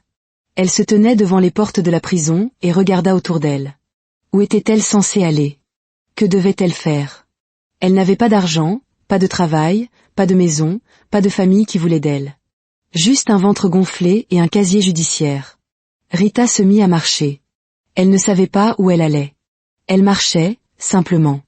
Elle se tenait devant les portes de la prison et regarda autour d'elle. Où était-elle censée aller? Que devait-elle faire? Elle n'avait pas d'argent, pas de travail, pas de maison, pas de famille qui voulait d'elle. Juste un ventre gonflé et un casier judiciaire. Rita se mit à marcher. Elle ne savait pas où elle allait. Elle marchait, simplement.